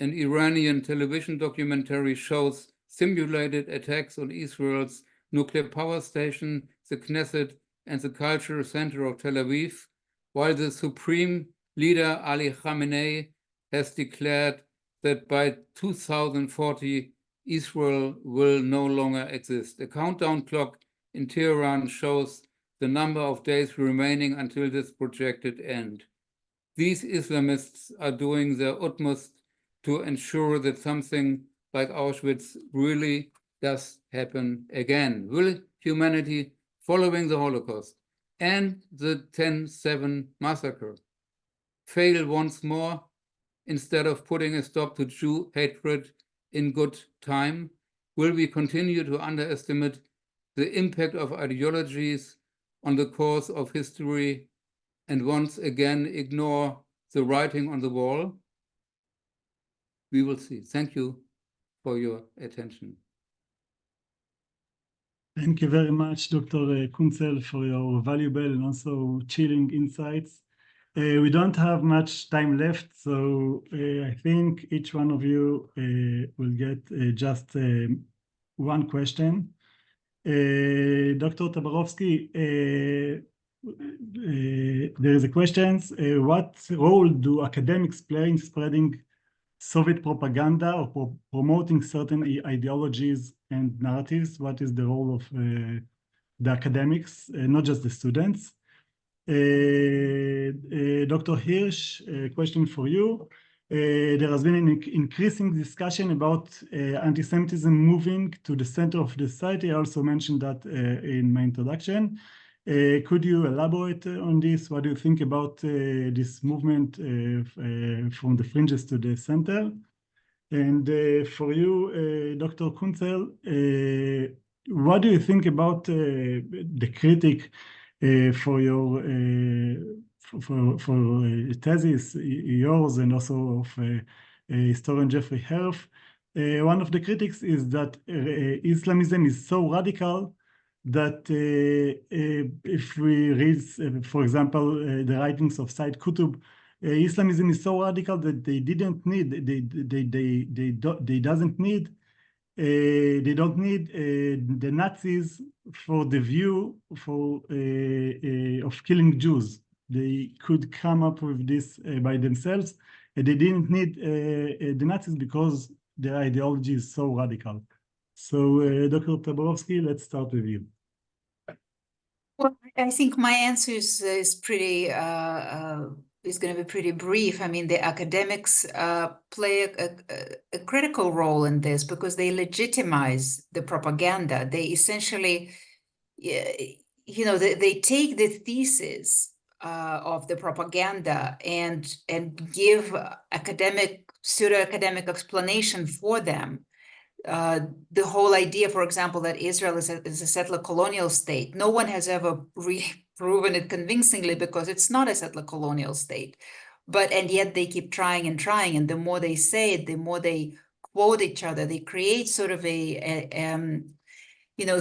An Iranian television documentary shows simulated attacks on Israel's nuclear power station, the Knesset, and the cultural center of Tel Aviv, while the supreme leader Ali Khamenei has declared that by 2040, Israel will no longer exist. The countdown clock in Tehran shows the number of days remaining until this projected end. These Islamists are doing their utmost to ensure that something like Auschwitz really does happen again. Will humanity, following the Holocaust and the 10/7 massacre, fail once more instead of putting a stop to Jew hatred in good time? Will we continue to underestimate the impact of ideologies on the course of history and once again ignore the writing on the wall? We will see. Thank you for your attention.
Thank you very much, Dr. Küntzel, for your valuable and also chilling insights. We don't have much time left, so I think each one of you will get just one question. Dr. Tabarovsky, there is a question. What role do academics play in spreading Soviet propaganda or promoting certain ideologies and narratives? What is the role of the academics, not just the students? Dr. Hirsh, a question for you. There has been an increasing discussion about anti-Semitism moving to the center of the society. I also mentioned that in my introduction. Could you elaborate on this? What do you think about this movement from the fringes to the center? And for you, Dr. Küntzel, what do you think about the critic for your thesis, yours and also of historian Jeffrey Hirsh? One of the critics is that Islamism is so radical that if we read, for example, the writings of Said Qutb, Islamism is so radical that they don't need the Nazis for the view of killing Jews. They could come up with this by themselves. They didn't need the Nazis because their ideology is so radical. So, Dr. Tabarovsky, let's start with you.
Well, I think my answer is pretty is going to be pretty brief. I mean, the academics play a critical role in this because they legitimize the propaganda. They essentially, you know, they take the thesis of the propaganda and give pseudo-academic explanation for them. The whole idea, for example, that Israel is a settler colonial state, no one has ever proven it convincingly because it's not a settler colonial state. And yet they keep trying and trying, and the more they say it, the more they quote each other. They create sort of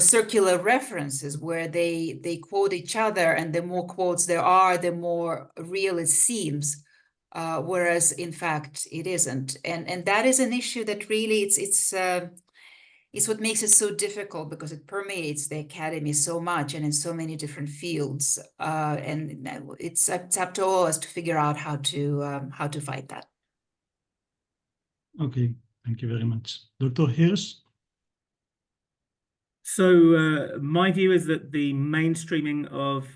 circular references where they quote each other, and the more quotes there are, the more real it seems. Whereas in fact it isn't, and that is an issue that really it's what makes it so difficult because it permeates the academy so much and in so many different fields, and it's up to all of us to figure out how to fight that.
Okay, thank you very much, Dr. Hirsh.
So my view is that the mainstreaming of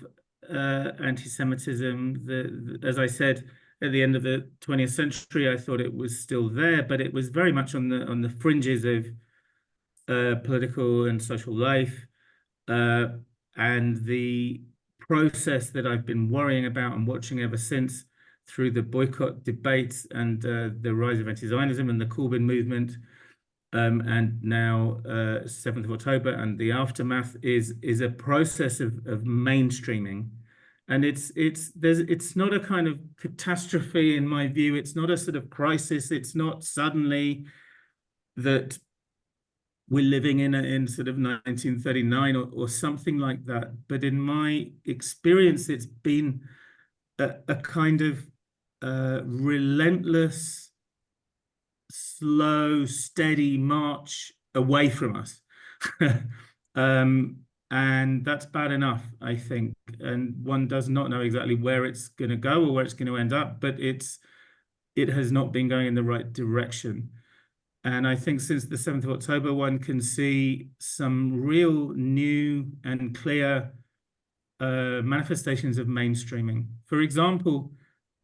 anti-Semitism, as I said, at the end of the 20th century, I thought it was still there, but it was very much on the fringes of political and social life. And the process that I've been worrying about and watching ever since through the boycott debates and the rise of anti-Zionism and the Corbyn movement, and now 7th of October and the aftermath is a process of mainstreaming. And it's not a kind of catastrophe in my view. It's not a sort of crisis. It's not suddenly that we're living in sort of 1939 or something like that. But in my experience, it's been a kind of relentless, slow, steady march away from us. And that's bad enough, I think. And one does not know exactly where it's going to go or where it's going to end up, but it has not been going in the right direction. And I think since the 7th of October, one can see some real new and clear manifestations of mainstreaming. For example,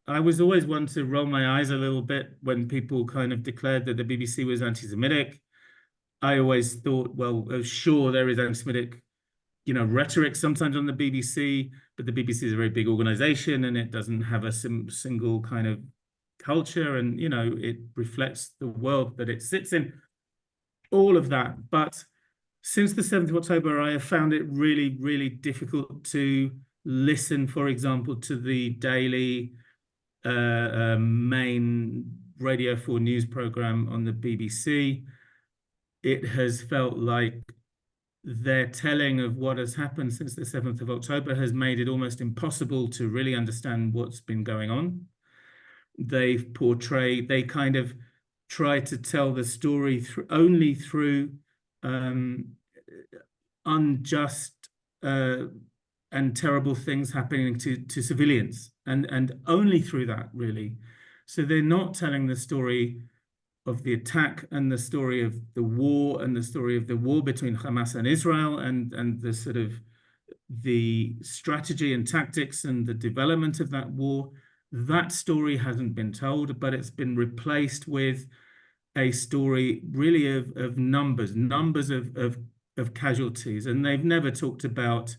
I was always one to roll my eyes a little bit when people kind of declared that the BBC was anti-Semitic. I always thought, well, sure, there is anti-Semitic, rhetoric sometimes on the BBC, but the BBC is a very big organization and it doesn't have a single kind of culture, and it reflects the world that it sits in, all of that. But since the 7th of October, I have found it really, really difficult to listen, for example, to the daily main Radio 4 news program on the BBC. It has felt like their telling of what has happened since the 7th of October has made it almost impossible to really understand what's been going on. They kind of try to tell the story only through unjust and terrible things happening to civilians, and only through that, really. So they're not telling the story of the attack and the story of the war and the story of the war between Hamas and Israel and the sort of the strategy and tactics and the development of that war. That story hasn't been told, but it's been replaced with a story really of numbers of casualties. And they've never talked about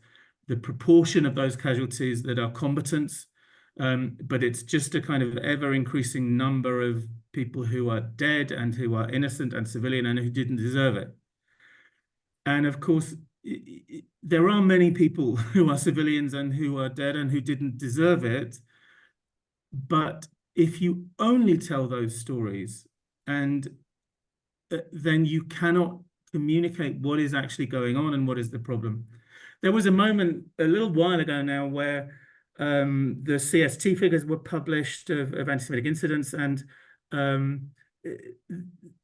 the proportion of those casualties that are combatants, but it's just a kind of ever increasing number of people who are dead and who are innocent and civilian and who didn't deserve it. And of course, there are many people who are civilians and who are dead and who didn't deserve it. But if you only tell those stories, and then you cannot communicate what is actually going on and what is the problem. There was a moment a little while ago now where the CST figures were published of anti-Semitic incidents, and the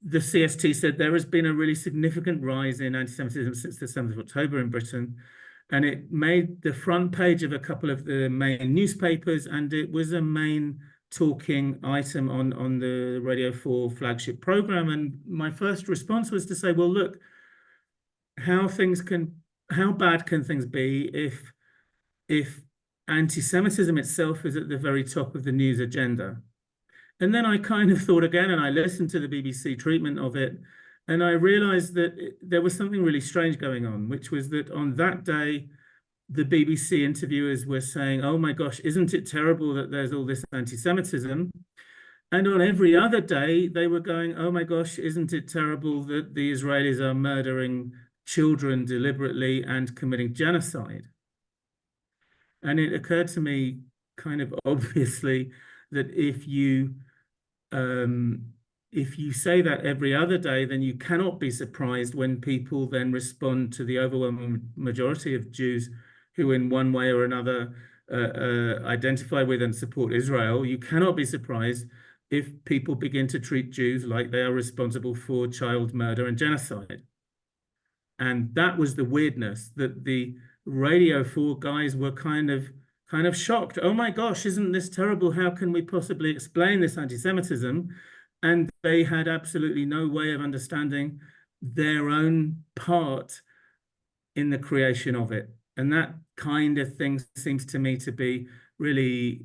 CST said there has been a really significant rise in anti-Semitism since the 7th of October in Britain. And it made the front page of a couple of the main newspapers, and it was a main talking item on the Radio 4 flagship program. And my first response was to say, well, look, how bad can things be if anti-Semitism itself is at the very top of the news agenda? And then I kind of thought again, and I listened to the BBC treatment of it, and I realized that there was something really strange going on, which was that on that day, the BBC interviewers were saying, oh my gosh, isn't it terrible that there's all this anti-Semitism? And on every other day, they were going, oh my gosh, isn't it terrible that the Israelis are murdering children deliberately and committing genocide? And it occurred to me kind of obviously that if you say that every other day, then you cannot be surprised when people then respond to the overwhelming majority of Jews who in one way or another identify with and support Israel. You cannot be surprised if people begin to treat Jews like they are responsible for child murder and genocide. And that was the weirdness, that the Radio 4 guys were kind of shocked. Oh my gosh, isn't this terrible? How can we possibly explain this anti-Semitism? And they had absolutely no way of understanding their own part in the creation of it. And that kind of thing seems to me to be really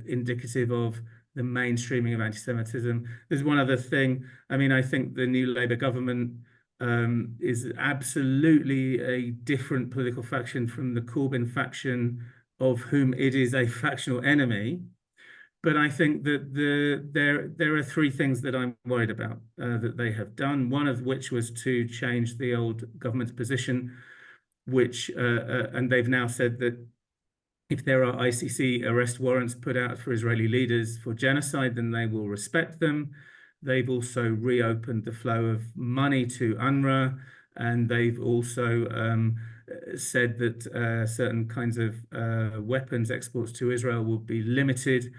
indicative of the mainstreaming of anti-Semitism. There's one other thing. I mean, I think the new Labour government is absolutely a different political faction from the Corbyn faction, of whom it is a factional enemy. But I think that there are three things that I'm worried about that they have done. One of which was to change the old government's position, which and they've now said that if there are ICC arrest warrants put out for Israeli leaders for genocide, then they will respect them. They've also reopened the flow of money to UNRWA, and they've also said that certain kinds of weapons exports to Israel will be limited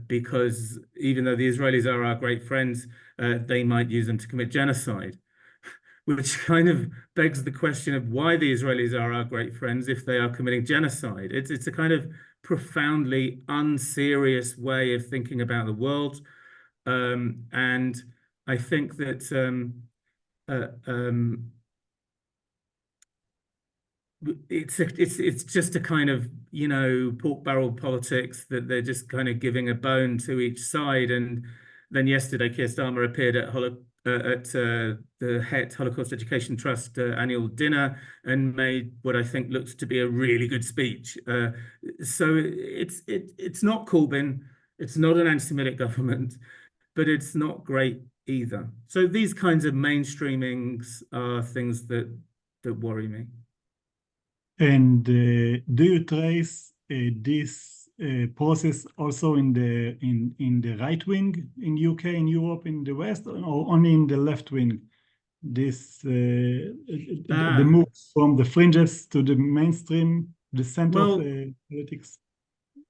because even though the Israelis are our great friends, they might use them to commit genocide, which kind of begs the question of why the Israelis are our great friends if they are committing genocide. It's a kind of profoundly unserious way of thinking about the world. And I think that it's just a kind of, you know, pork barrel politics that they're just kind of giving a bone to each side. And then yesterday, Keir Starmer appeared at the Het Holocaust Education Trust annual dinner and made what I think looks to be a really good speech. So it's not Corbyn, it's not an anti-Semitic government, but it's not great either. So these kinds of mainstreamings are things that worry me.
And do you trace this process also in the right wing in UK, in Europe, in the West, or only in the left wing? This the move from the fringes to the mainstream, the center of politics.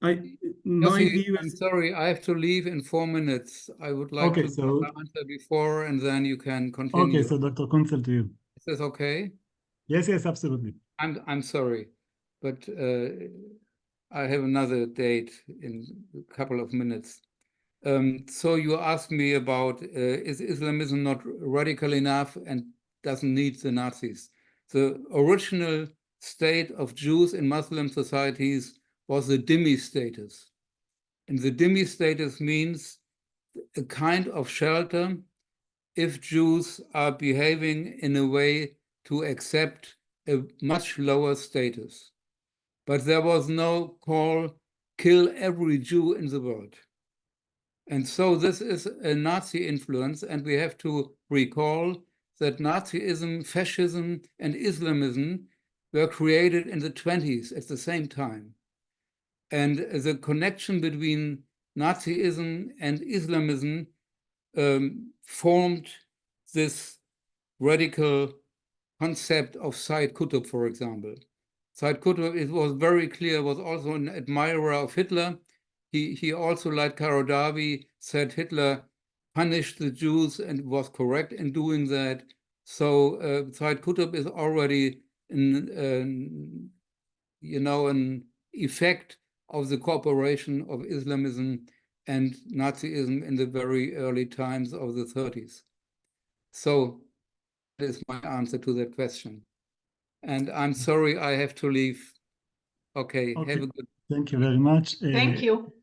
My view
I'm
is,
sorry, I have to leave in 4 minutes. I would like to answer before, and then you can continue.
Okay, so Dr. Küntzel, to you.
Is this okay?
Yes, yes, absolutely.
I'm sorry, but I have another date in a couple of minutes. So you asked me about is Islamism not radical enough and doesn't need the Nazis? The original state of Jews in Muslim societies was the dhimmi status. And the dhimmi status means a kind of shelter if Jews are behaving in a way to accept a much lower status. But there was no call, kill every Jew in the world. And so this is a Nazi influence, and we have to recall that Nazism, fascism, and Islamism were created in the 20s at the same time. And the connection between Nazism and Islamism formed this radical concept of Sayyid Qutb, for example. Sayyid Qutb, it was very clear, was also an admirer of Hitler. He also, like Qaradawi, said Hitler punished the Jews and was correct in doing that. So Sayyid Qutb is already an effect of the cooperation of Islamism and Nazism in the very early times of the 30s. So that is my answer to that question. And I'm sorry I have to leave. Okay. Have a good.
Thank you very much.
Thank you.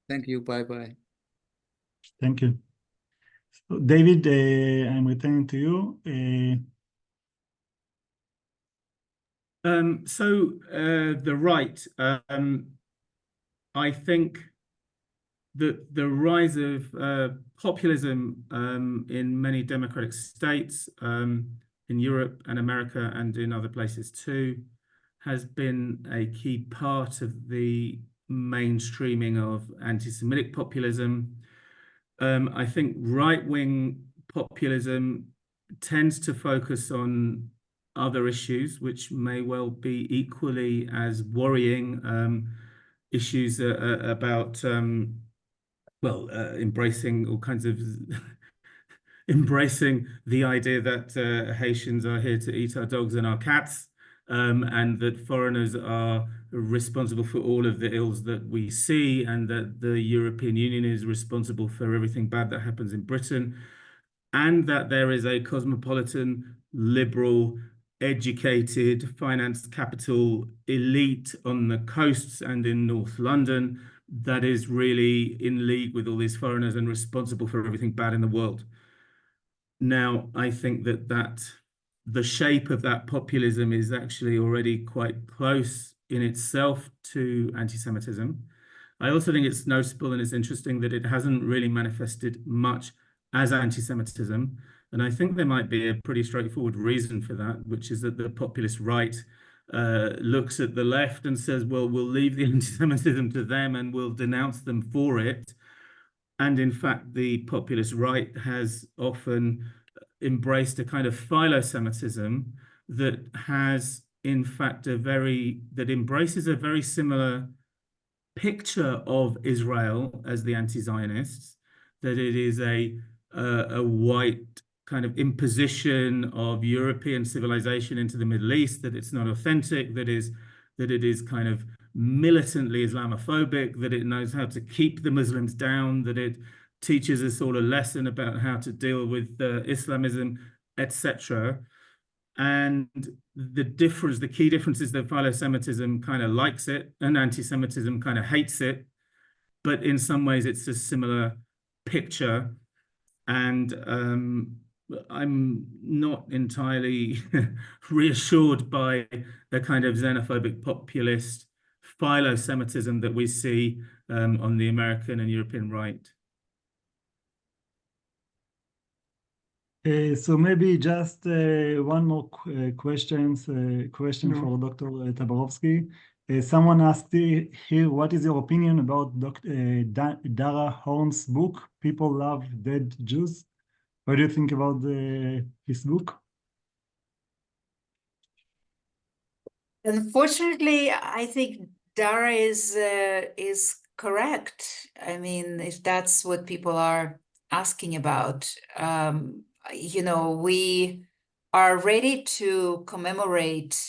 Thank you. Bye-bye.
Thank you. So David, I'm returning to you.
The right, I think that the rise of populism in many democratic states, in Europe and America and in other places too, has been a key part of the mainstreaming of anti-Semitic populism. I think right-wing populism tends to focus on other issues, which may well be equally as worrying, issues about, embracing all kinds of, embracing the idea that Haitians are here to eat our dogs and our cats, and that foreigners are responsible for all of the ills that we see, and that the European Union is responsible for everything bad that happens in Britain, and that there is a cosmopolitan, liberal, educated, financed capital elite on the coasts and in North London that is really in league with all these foreigners and responsible for everything bad in the world. Now, I think that the shape of that populism is actually already quite close in itself to anti-Semitism. I also think it's noticeable and it's interesting that it hasn't really manifested much as anti-Semitism. And I think there might be a pretty straightforward reason for that, which is that the populist right looks at the left and says, well, we'll leave the anti-Semitism to them and we'll denounce them for it. And in fact, the populist right has often embraced a kind of philo-Semitism that has, in fact, that embraces a very similar picture of Israel as the anti-Zionists, that it is a white kind of imposition of European civilization into the Middle East, that it's not authentic, that it is kind of militantly Islamophobic, that it knows how to keep the Muslims down, that it teaches us all a lesson about how to deal with Islamism, etc. And the key difference is that philo-Semitism kind of likes it and anti-Semitism kind of hates it, but in some ways it's a similar picture. And I'm not entirely reassured by the kind of xenophobic populist philo-Semitism that we see on the American and European right.
So maybe just one more question for Dr. Tabarovsky. Someone asked here, what is your opinion about Dara Horn's book, People Love Dead Jews? What do you think about his book?
Unfortunately, I think Dara is correct. I mean, if that's what people are asking about, you know, we are ready to commemorate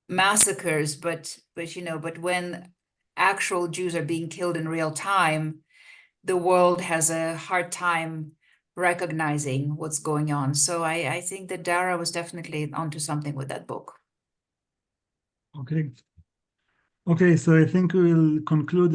massacres, but when actual Jews are being killed in real time, the world has a hard time recognizing what's going on. So I think that Dara was definitely onto something with that book.
Okay, so I think we will conclude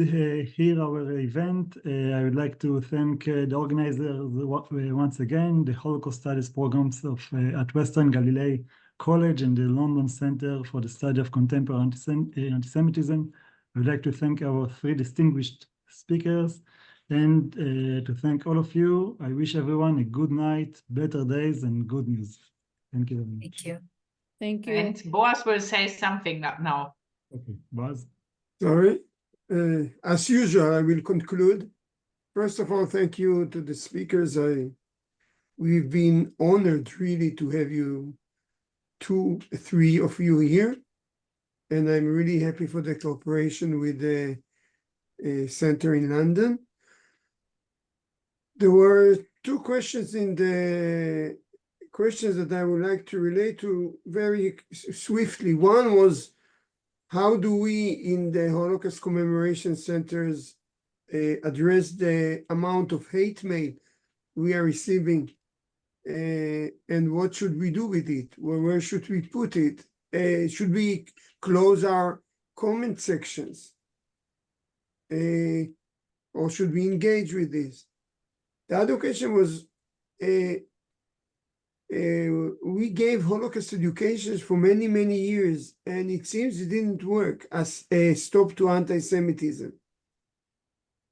here our event. I would like to thank the organizers once again, the Holocaust Studies Programs at Western Galilee College and the London Center for the Study of Contemporary Antisemitism. I would like to thank our three distinguished speakers and to thank all of you. I wish everyone a good night, better days, and good news. Thank you very much.
Thank you.
Thank you.
And Boaz will say something now.
Okay, Boaz.
Sorry. As usual, I will conclude. First of all, thank you to the speakers. We've been honored really to have you, three of you here. And I'm really happy for the cooperation with the center in London. There were two questions in the questions that I would like to relate to very swiftly. One was, how do we in the Holocaust commemoration centers address the amount of hate mail we are receiving, and what should we do with it? Where should we put it? Should we close our comment sections? Or should we engage with this? The other question was, we gave Holocaust education for many, many years, and it seems it didn't work as a stop to anti-Semitism.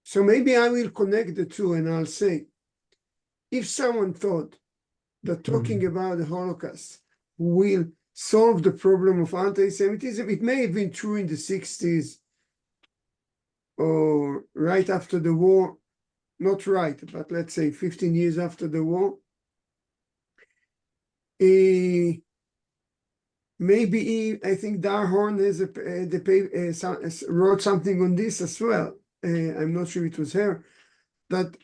So maybe I will connect the two and I'll say, if someone thought that talking about the Holocaust will solve the problem of anti-Semitism, it may have been true in the 60s or right after the war, not right, but let's say 15 years after the war. Maybe I think Dar Horn has wrote something on this as well. I'm not sure it was her. That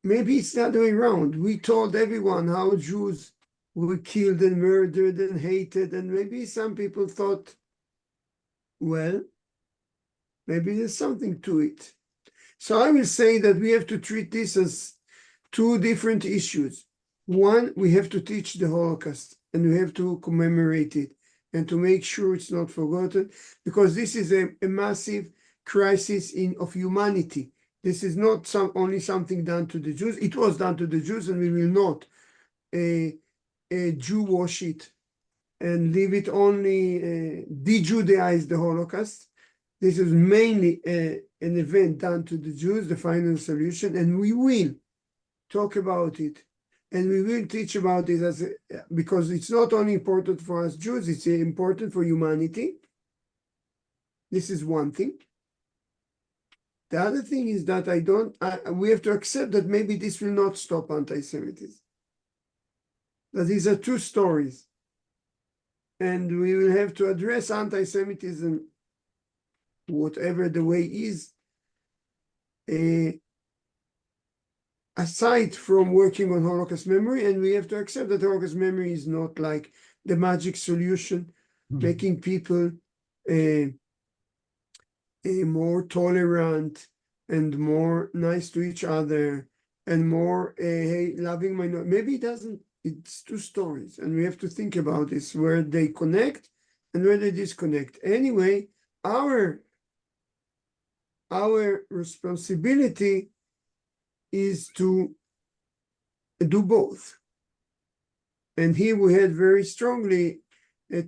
maybe it's the other way around. We told everyone how Jews were killed and murdered and hated, and maybe some people thought, well, maybe there's something to it. So I will say that we have to treat this as two different issues. One, we have to teach the Holocaust and we have to commemorate it and to make sure it's not forgotten, because this is a massive crisis of humanity. This is not only something done to the Jews. It was done to the Jews, and we will not Jew wash it and leave it only de-Judaize the Holocaust. This is mainly an event done to the Jews, the final solution, and we will talk about it. And we will teach about it because it's not only important for us Jews, it's important for humanity. This is one thing. The other thing is that we have to accept that maybe this will not stop anti-Semitism. That these are two stories. And we will have to address anti-Semitism, whatever the way is, aside from working on Holocaust memory, and we have to accept that Holocaust memory is not like the magic solution, making people more tolerant and more nice to each other and more loving minority. Maybe it doesn't, it's two stories, and we have to think about this, where they connect and where they disconnect. Anyway, our responsibility is to do both. And here we had very strongly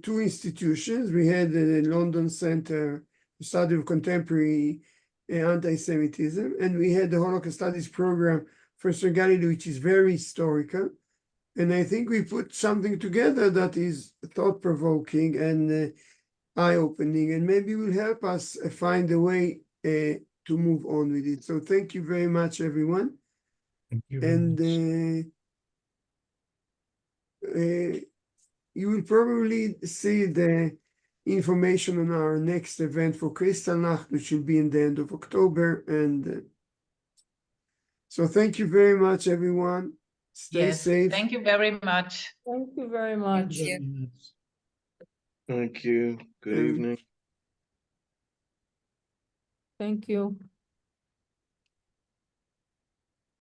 two institutions. We had the London Center for Study of Contemporary Anti-Semitism, and we had the Holocaust Studies Program for Western Galilee, which is very historical. And I think we put something together that is thought-provoking and eye-opening, and maybe will help us find a way to move on with it. So thank you very much, everyone.
Thank you.
And you will probably see the information on our next event for Kristallnacht, which will be in the end of October. And so thank you very much, everyone. Stay safe.
Thank you very much.
Thank you very much.
Thank you.
Thank you. Good evening.
Thank you.